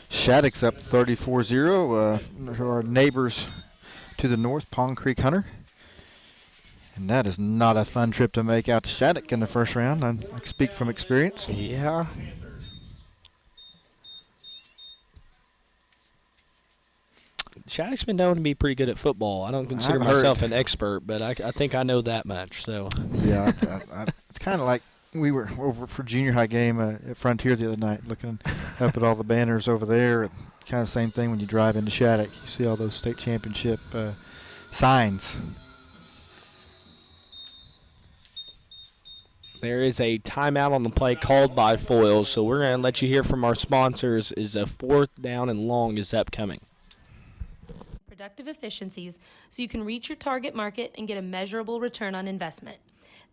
Shattuck's up 34-0. Our neighbors to the north, Pond Creek Hunter. And that is not a fun trip to make out to Shattuck in the first round. I speak from experience. Yeah. Shattuck's been known to be pretty good at football. I don't consider myself an expert, but I think I know that much. So yeah, it's kind of like we were over for junior high game at Frontier the other night, looking up at all the banners over there. Kind of same thing when you drive into Shattuck. You see all those state championship signs. There is a timeout on the play called by Foyil, so we're going to let you hear from our sponsors. Is a 4th down and long is upcoming. Productive efficiencies so you can reach your target market and get a measurable return on investment.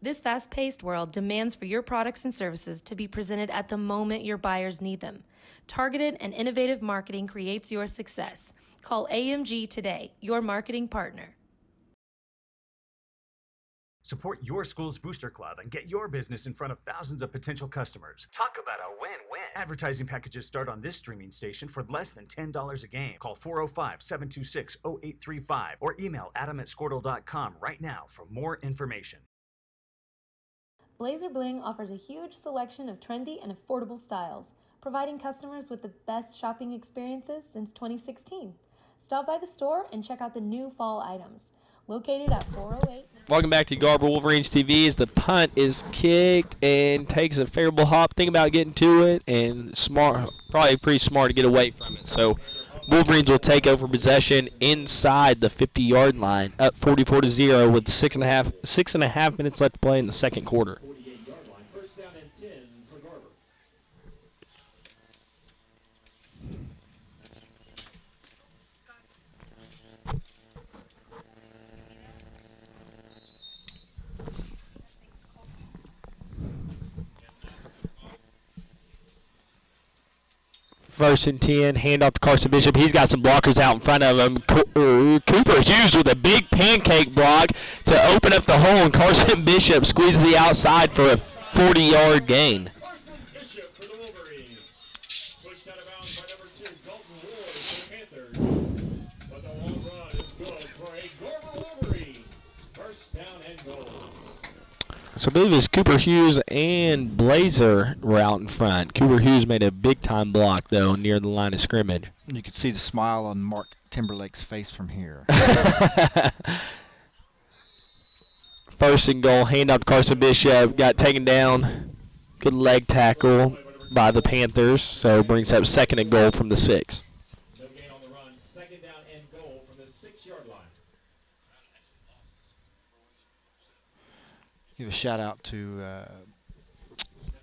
This fast-paced world demands for your products and services to be presented at the moment your buyers need them. Targeted and innovative marketing creates your success. Call AMG today, your marketing partner. Support your school's booster club and get your business in front of thousands of potential customers. Talk about a win-win. Advertising packages start on this streaming station for less than $10 a game. Call 405-726-0835 or email adam@squirtle.com right now for more information. Blazer Bling offers a huge selection of trendy and affordable styles, providing customers with the best shopping experiences since 2016. Stop by the store and check out the new fall items. Located at 408. Welcome back to Garber Wolverines TV as the punt is kicked and takes a favorable hop. Think about getting to it and smart, probably pretty smart to get away from it. So Wolverines will take over possession inside the 50-yard line, up 44-0 with 6.5 minutes left to play in the second quarter. First down and 10 for Garber. First and 10, handoff to Carson Bishop. He's got some blockers out in front of him. Cooper Hughes with a big pancake block to open up the hole, and Carson Bishop squeezes the outside for a 40-yard gain. Carson Bishop for the Wolverines. Pushed out of bounds by number 2, Dalton Ward for the Panthers. But the long run is good for a Garber Wolverine. First down and goal. So I believe it's Cooper Hughes and Blazer were out in front. Cooper Hughes made a big-time block, though, near the line of scrimmage. You could see the smile on Mark Timberlake's face from here. First and goal, handoff to Carson Bishop. Got taken down. Good leg tackle by the Panthers. So brings up second and goal from the 6. No gain on the run. Second down and goal from the 6-yard line. Give a shout out to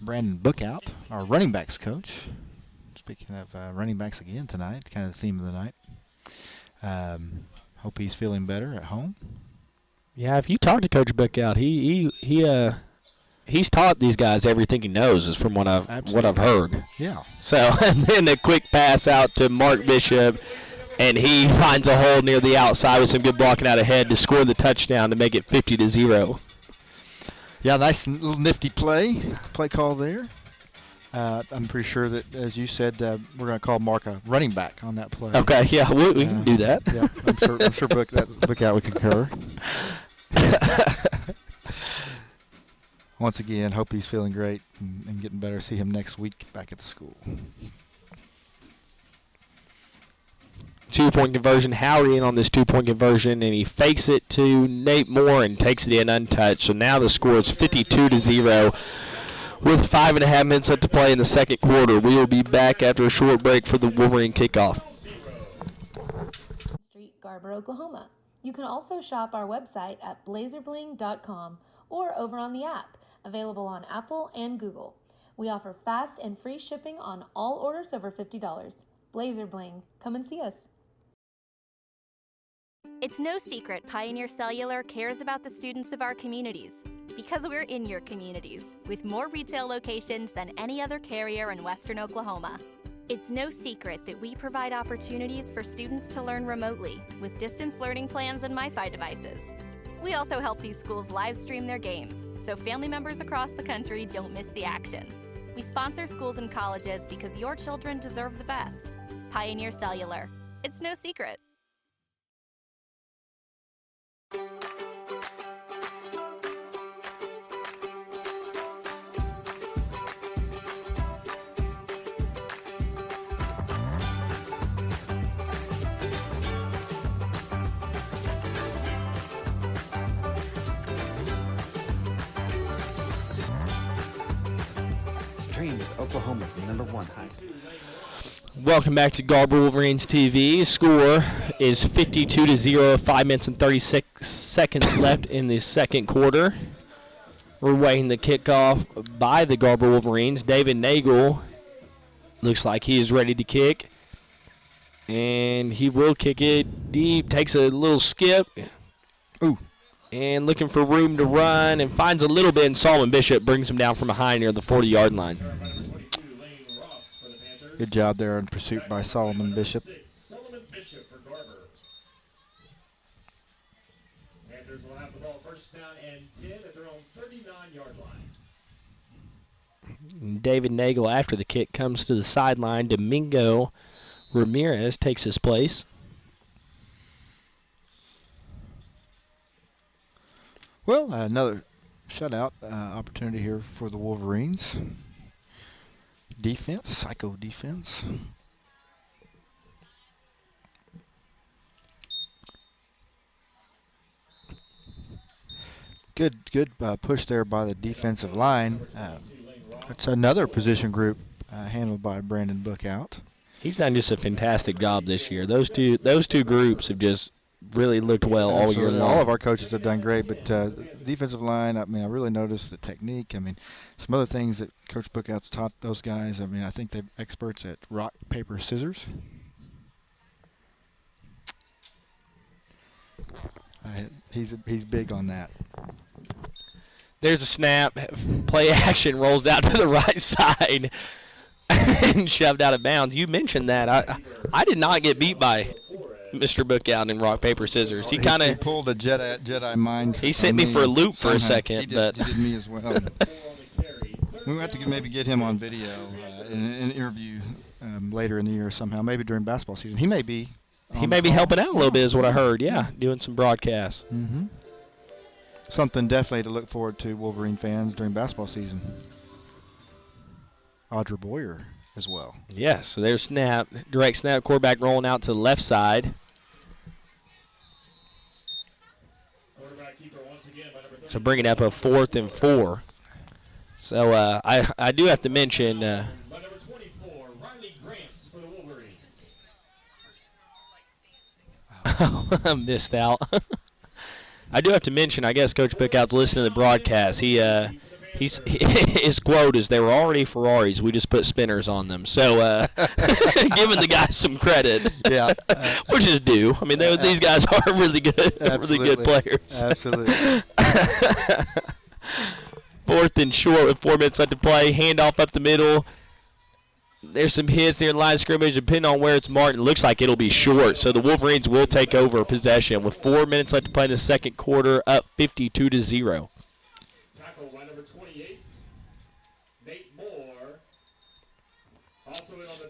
Brandon Bookout, our running backs coach. Speaking of running backs again tonight, kind of the theme of the night. Hope he's feeling better at home. Yeah, if you talk to Coach Bookout, he's taught these guys everything he knows, is from what I've heard. Yeah. So and then a quick pass out to Mark Bishop, and he finds a hole near the outside with some good blocking out ahead to score the touchdown to make it 50-0. Yeah, nice little nifty play call there. I'm pretty sure that, as you said, we're going to call Mark a running back on that play. Okay, yeah, we can do that. Yeah, I'm sure Bookout would concur. Once again, hope he's feeling great and getting better. See him next week back at the school. 2-point conversion. Howard in on this 2-point conversion, and he fakes it to Nate Moore and takes it in untouched. So now the score is 52-0 with 5.5 minutes left to play in the second quarter. We will be back after a short break for the Wolverine kickoff. Street, Garber, Oklahoma. You can also shop our website at blazerbling.com or over on the app, available on Apple and Google. We offer fast and free shipping on all orders over $50. Blazer Bling. Come and see us. It's no secret Pioneer Cellular cares about the students of our communities because we're in your communities with more retail locations than any other carrier in Western Oklahoma. It's no secret that we provide opportunities for students to learn remotely with distance learning plans and MiFi devices. We also help these schools live stream their games so family members across the country don't miss the action. We sponsor schools and colleges because your children deserve the best. Pioneer Cellular. It's no secret. Stream with Oklahoma's #1 high school. Welcome back to Garber Wolverines TV. Score is 52-0, 5 minutes and 36 seconds left in the second quarter. We're waiting the kickoff by the Garber Wolverines. David Nagel looks like he is ready to kick. And he will kick it deep, takes a little skip. Ooh. And looking for room to run and finds a little bit, and Solomon Bishop brings him down from behind near the 40-yard line. Good job there in pursuit by Solomon Bishop. Solomon Bishop for Garber. Panthers will have the ball first down and 10 at their own 39-yard line. David Nagel, after the kick, comes to the sideline. Domingo Ramirez takes his place. Well, another shutout opportunity here for the Wolverines. Defense, psycho defense. Good push there by the defensive line. It's another position group handled by Brandon Bookout. He's done just a fantastic job this year. Those two groups have just really looked well all year long. All of our coaches have done great, but the defensive line, I mean, I really noticed the technique. I mean, some other things that Coach Bookout's taught those guys. I mean, I think they're experts at rock, paper, scissors. He's big on that. There's a snap. Play action rolls out to the right side and shoved out of bounds. You mentioned that. I did not get beat by Mr. Bookout in rock, paper, scissors. He kind of pulled a Jedi mind trick. He sent me for a loop for a second. He did me as well. We might have to maybe get him on video in an interview later in the year somehow, maybe during basketball season. He may be helping out a little bit is what I heard, yeah, doing some broadcasts. Mm-hmm. Something definitely to look forward to, Wolverine fans, during basketball season. Audra Boyer as well. Yes, so there's snap, direct snap, quarterback rolling out to the left side. So bringing up a 4th and 4. So I do have to mention I missed out. I do have to mention, I guess Coach Bookout's listening to the broadcast. His quote is, "They were already Ferraris. We just put spinners on them." So giving the guys some credit, yeah, which is due. I mean, these guys are really good, really good players. Absolutely. 4th and short with 4 minutes left to play. Handoff up the middle. There's some hits near the line of scrimmage. Depending on where it's marked, it looks like it'll be short. So the Wolverines will take over possession with 4 minutes left to play in the second quarter, up 52-0. Tackle by number 28, Nate Moore.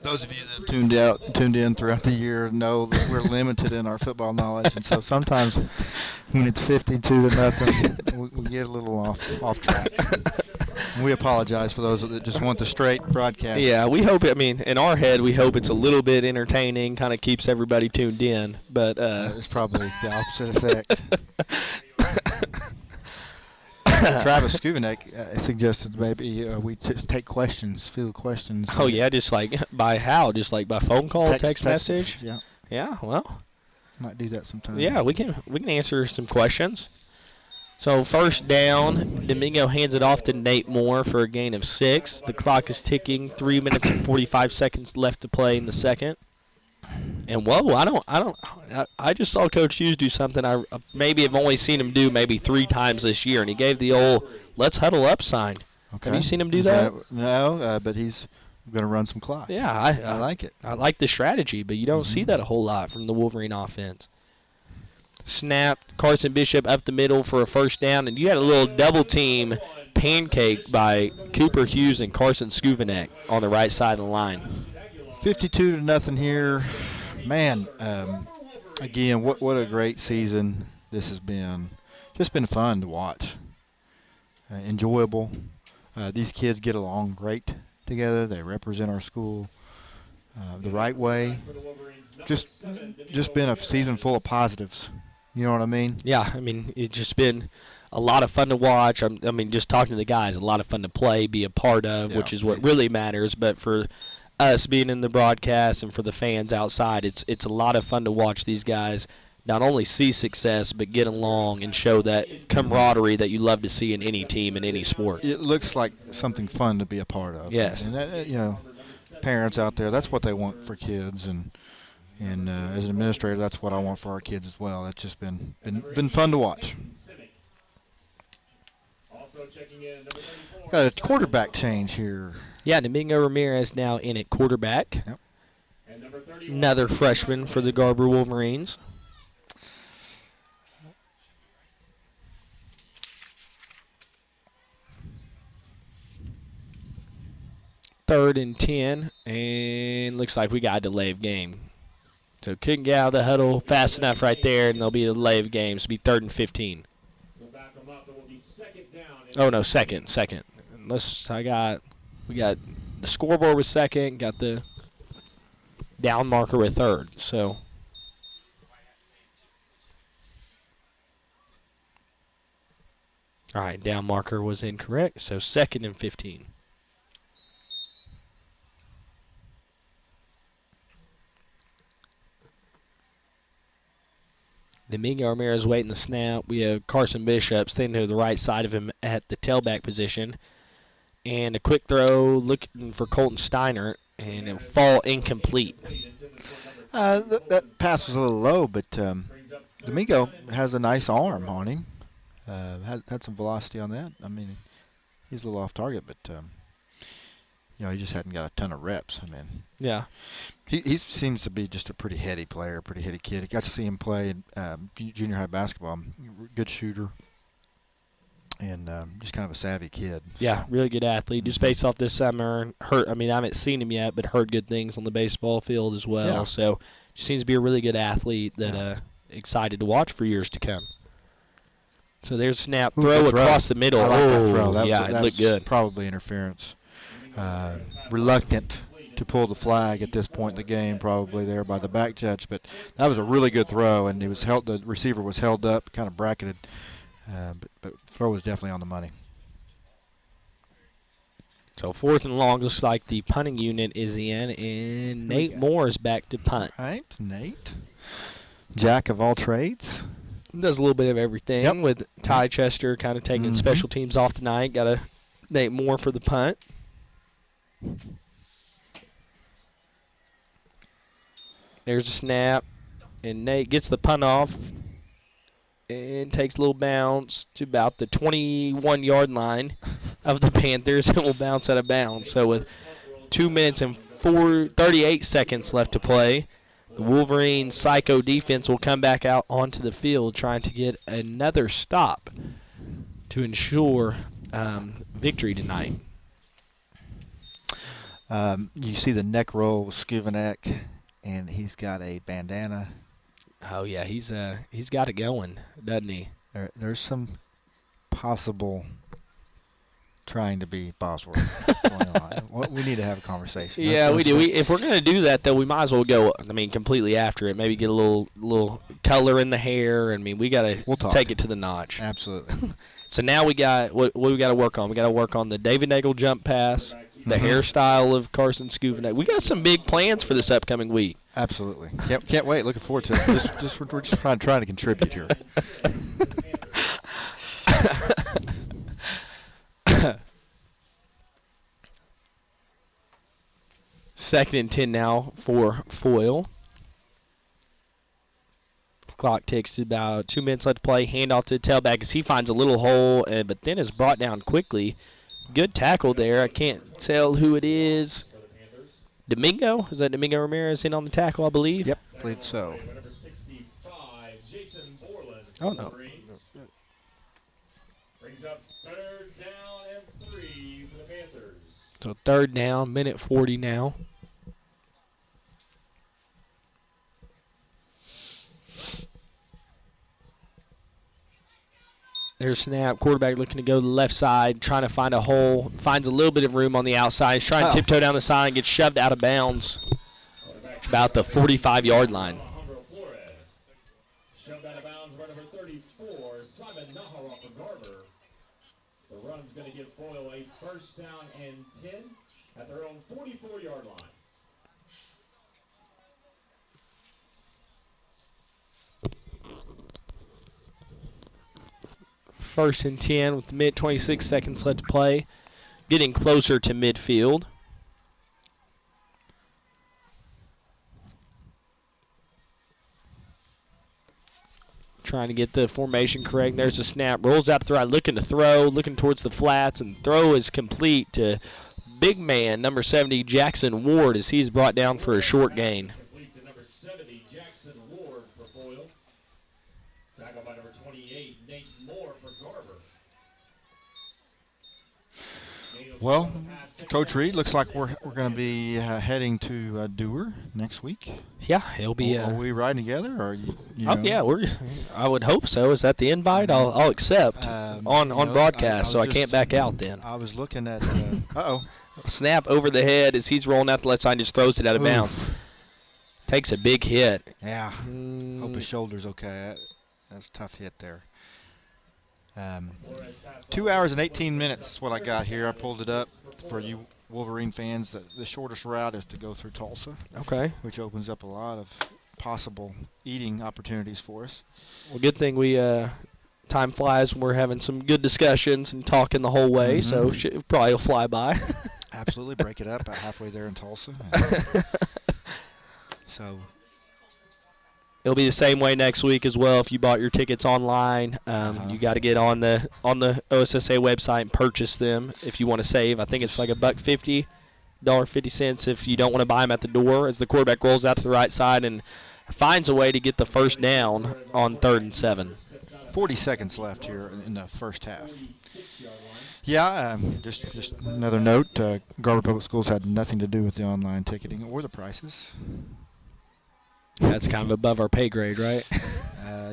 Those of you that have tuned in throughout the year know that we're limited in our football knowledge, and so sometimes when it's 52-0, we get a little off track. And we apologize for those that just want the straight broadcast. Yeah, we hope. I mean, in our head, we hope it's a little bit entertaining, kind of keeps everybody tuned in. But it's probably the opposite effect. Travis Skuvanek suggested maybe we just take questions, field questions. Oh yeah, just like by how? Just like by phone call, text message. Yeah. Yeah. Well, might do that sometime. Yeah, we can answer some questions. So first down, Domingo hands it off to Nate Moore for a gain of 6. The clock is ticking. 3 minutes and 45 seconds left to play in the second. And whoa, I just saw Coach Hughes do something I maybe have only seen him do maybe 3 times this year, and he gave the old "let's huddle up" sign. Okay. Have you seen him do that? No, but he's going to run some clock. Yeah, I like it. I like the strategy, but you don't see that a whole lot from the Wolverine offense. Snap, Carson Bishop up the middle for a first down, and you had a little double team pancake by Cooper Hughes and Carson Skuvanek on the right side of the line. 52-0 here. Man, again, what a great season this has been. Just been fun to watch. Enjoyable. These kids get along great together. They represent our school the right way. Just been a season full of positives. You know what I mean? Yeah, I mean, it's just been a lot of fun to watch. I mean, just talking to the guys, a lot of fun to play, be a part of, which is what really matters. But for us being in the broadcast and for the fans outside, it's a lot of fun to watch these guys not only see success but get along and show that camaraderie that you love to see in any team in any sport. It looks like something fun to be a part of. Yes. And that, you know, parents out there, that's what they want for kids, and as an administrator, that's what I want for our kids as well. It's just been fun to watch. Got a quarterback change here. Yeah, Domingo Ramirez now in at quarterback. Yep. Another freshman for the Garber Wolverines. 3rd and 10, and looks like we got a delay of game. So couldn't get out of the huddle fast enough right there, and there'll be a delay of game. So it'll be 3rd and 15. Oh no, second. Unless we got the scoreboard was second, got the down marker with 3rd. So all right, down marker was incorrect. So 2nd and 15. Domingo Ramirez waiting the snap. We have Carson Bishop standing to the right side of him at the tailback position. And a quick throw looking for Colton Steiner, and it'll fall incomplete. That pass was a little low, but Domingo has a nice arm on him. Had some velocity on that. I mean, he's a little off target, but he just hadn't got a ton of reps. I mean, yeah, he seems to be just a pretty heady player, pretty heady kid. I got to see him play junior high basketball. Good shooter, and just kind of a savvy kid. Yeah, really good athlete. Just based off this summer, I haven't seen him yet, but heard good things on the baseball field as well. Yeah. So, seems to be a really good athlete that excited to watch for years to come. So there's a snap, throw across the middle. I like that throw. It looked good. Probably interference. Reluctant to pull the flag at this point in the game, probably there by the back judge. But that was a really good throw, and the receiver was held up, kind of bracketed. But throw was definitely on the money. So 4th and long, looks like the punting unit is in, and Nate Moore is back to punt. All right, Nate, jack of all trades. Does a little bit of everything with Ty Chester kind of taking special teams off tonight. Got a Nate Moore for the punt. There's a snap, and Nate gets the punt off and takes a little bounce to about the 21-yard line of the Panthers. It will bounce out of bounds. So with 2 minutes and 38 seconds left to play, the Wolverines' psycho defense will come back out onto the field trying to get another stop to ensure victory tonight. You see the neck roll with Skuvanek, and he's got a bandana. Oh yeah, he's got it going, doesn't he? There's some possible trying to be Bosworth going on. We need to have a conversation. Yeah, we do. If we're going to do that, though, we might as well go, completely after it. Maybe get a little color in the hair. We got to take it to the notch. Absolutely. So now we got, what we got to work on? We got to work on the David Nagel jump pass, the hairstyle of Carson Skuvanek. We got some big plans for this upcoming week. Absolutely. Can't wait. Looking forward to it. We're just trying to contribute here. 2nd and 10 now for Foyil. Clock ticks to about 2 minutes left to play. Handoff to the tailback as he finds a little hole, but then is brought down quickly. Good tackle there. I can't tell who it is. Domingo? Is that Domingo Ramirez in on the tackle, I believe? Yep, believe so. Oh, no. Brings up 3rd down and 3 for the Panthers. So 3rd down, minute 40 now. There's a snap. Quarterback looking to go to the left side, trying to find a hole. Finds a little bit of room on the outside. He's trying to tiptoe down the side and gets shoved out of bounds about the 45-yard line. Shoved out of bounds by number 34, Simon Nahara for Garber. The run's going to give Foyil a 1st down and 10 at their own 44-yard line. First and 10 with mid 26 seconds left to play. Getting closer to midfield. Trying to get the formation correct. There's a snap. Rolls out to the right. Looking to throw. Looking towards the flats. And throw is complete to big man, number 70, Jackson Ward, as he's brought down for a short gain. Complete to number 70, Jackson Ward for Foyil. Tackled by number 28, Nate Moore for Garber. Well, Coach Reed, looks like we're going to be heading to Dewar next week. Yeah, it'll be. Are we riding together, or you Oh know? yeah, I would hope so. Is that the invite? I'll accept on broadcast, so I can't back out then. I was looking at. Snap over the head as he's rolling out the left side, and just throws it out of bounds. Takes a big hit. Yeah. Hope his shoulder's okay. That's a tough hit there. 2 hours and 18 minutes is what I got here. I pulled it up for you Wolverine fans. The shortest route is to go through Tulsa. Okay. Which opens up a lot of possible eating opportunities for us. Well, good thing we time flies when we're having some good discussions and talking the whole way, so it probably will fly by. Absolutely. Break it up about halfway there in Tulsa. So it'll be the same way next week as well. If you bought your tickets online, you got to get on the OSSA website and purchase them if you want to save. I think it's like $1.50, $1.50 if you don't want to buy them at the door, as the quarterback rolls out to the right side and finds a way to get the first down on 3rd and 7. 40 seconds left here in the first half. Yeah, just another note, Garber Public Schools had nothing to do with the online ticketing or the prices. That's kind of above our pay grade, right?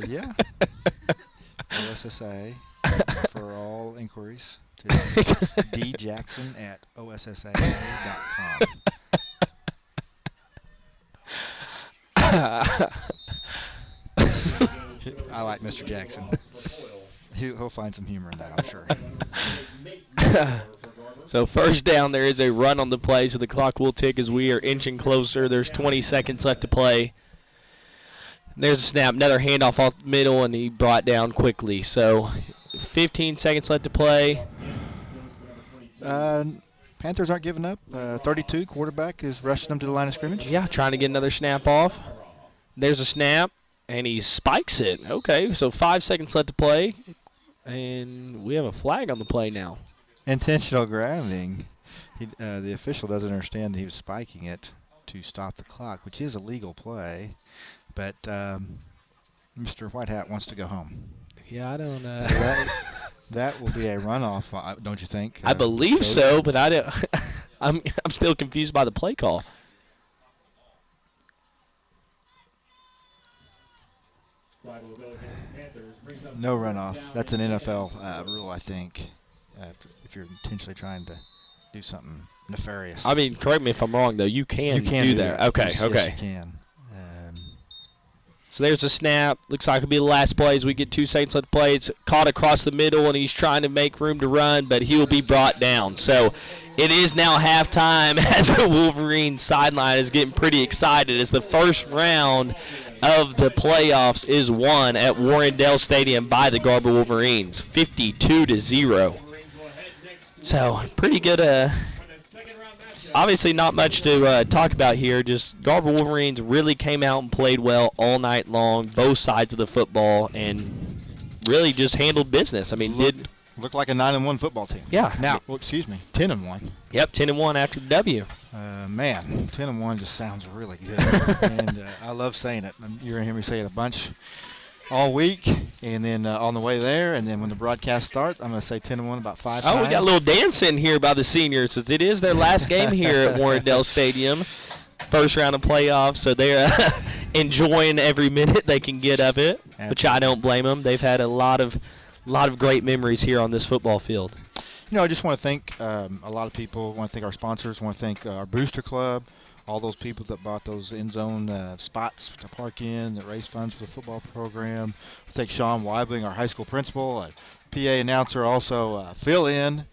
Yeah. OSSA for all inquiries to djackson@ossa.com. I like Mr. Jackson. He'll find some humor in that, I'm sure. So first down, there is a run on the play, so the clock will tick as we are inching closer. There's 20 seconds left to play. There's a snap, another handoff off the middle, and he brought down quickly. So 15 seconds left to play. Panthers aren't giving up. 32, quarterback is rushing them to the line of scrimmage. Yeah, trying to get another snap off. There's a snap, and he spikes it. Okay, so 5 seconds left to play, and we have a flag on the play now. Intentional grounding. The official doesn't understand that he was spiking it to stop the clock, which is a legal play. But Mr. Whitehat wants to go home. Yeah, I don't. That will be a runoff, don't you think? I believe so, but I don't. I'm still confused by the play call. No runoff. That's an NFL rule, I think. If you're intentionally trying to do something nefarious. I mean, correct me if I'm wrong, though. You can do that. Okay, yes, okay. Yes, you can. So there's a snap. Looks like it'll be the last play as we get 2 seconds left to play. It's caught across the middle, and he's trying to make room to run, but he will be brought down. So it is now halftime as the Wolverine sideline is getting pretty excited as the first round of the playoffs is won at Warrendale Stadium by the Garber Wolverines, 52-0. So pretty good. Obviously not much to talk about here. Just Garber Wolverines really came out and played well all night long, both sides of the football, and really just handled business. I mean, looked like a 9-1 football team. Yeah. Now, 10-1. Yep, 10-1 after the W. Man, 10-1 just sounds really good, and I love saying it. You're gonna hear me say it a bunch all week, and then on the way there, and then when the broadcast starts, I'm going to say 10-1 about 5 times. Oh, we got a little dancing here by the seniors, as it is their last game here at Warrendale Stadium. First round of playoffs, so they're enjoying every minute they can get of it, Absolutely. Which I don't blame them. They've had a lot of great memories here on this football field. You know, I just want to thank a lot of people. I want to thank our sponsors. I want to thank our Booster Club, all those people that bought those end zone spots to park in, that raise funds for the football program. I thank Sean Weibling, our high school principal, PA announcer, also Phil in,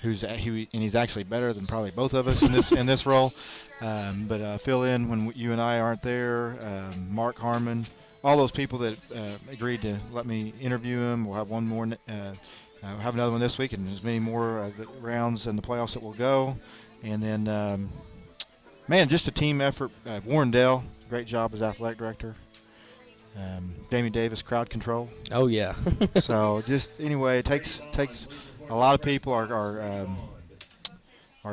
and he's actually better than probably both of us in this role. But Phil in when you and I aren't there. Mark Harmon, all those people that agreed to let me interview him. We'll have one more. We'll have another one this week, and there's many more rounds in the playoffs that will go. And then. Man, just a team effort. Warrendale, great job as athletic director. Damien Davis, crowd control. Oh yeah. So just anyway, it takes a lot of people. Our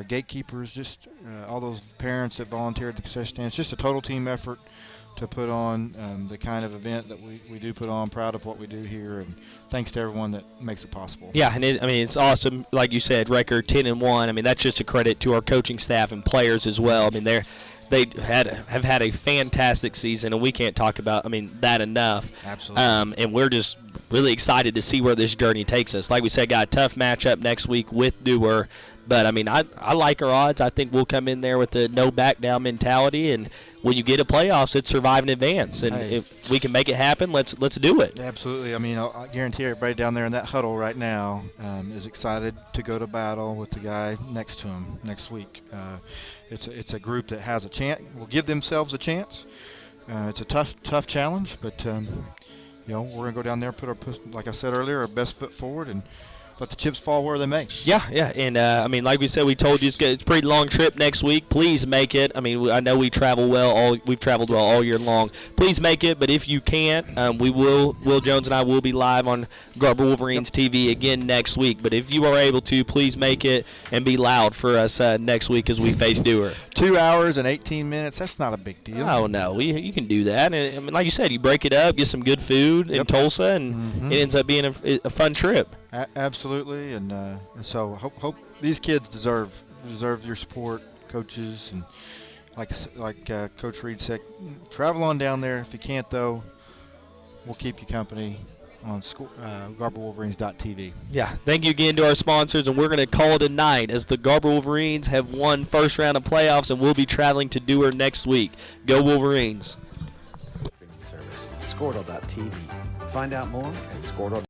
gatekeepers, just all those parents that volunteered at the concession stand. It's just a total team effort. to put on the kind of event that we do put on. Proud of what we do here, and thanks to everyone that makes it possible. Yeah, and it's awesome. Like you said, record 10-1. I mean, that's just a credit to our coaching staff and players as well. I mean, they have had a fantastic season, and we can't talk about that enough. Absolutely. And we're just really excited to see where this journey takes us. Like we said, got a tough matchup next week with Dewar. But, I like our odds. I think we'll come in there with a no-back-down mentality, and when you get a playoffs, it's survive and advance. And if we can make it happen, let's do it. Absolutely. I guarantee everybody down there in that huddle right now is excited to go to battle with the guy next to him next week. It's a group that has a chance, will give themselves a chance. It's a tough challenge, but we're going to go down there, put like I said earlier, our best foot forward, and let the chips fall where they may. Yeah, and like we said, we told you it's a pretty long trip next week. Please make it. I know we've traveled well all year long. Please make it, but if you can't, Will Jones and I will be live on Garber Wolverines TV again next week. But if you are able to, please make it and be loud for us next week as we face Dewar. 2 hours and 18 minutes, that's not a big deal. Oh, no, you can do that. And, like you said, you break it up, get some good food in Tulsa, and it ends up being a fun trip. Absolutely, and so hope these kids deserve your support, coaches, and like Coach Reed said, travel on down there. If you can't, though, we'll keep you company on GarberWolverines.tv. Yeah, thank you again to our sponsors, and we're going to call it a night as the Garber Wolverines have won first round of playoffs, and we'll be traveling to Dewar next week. Go Wolverines! Streaming service, Scortal.tv. Find out more at Scortal.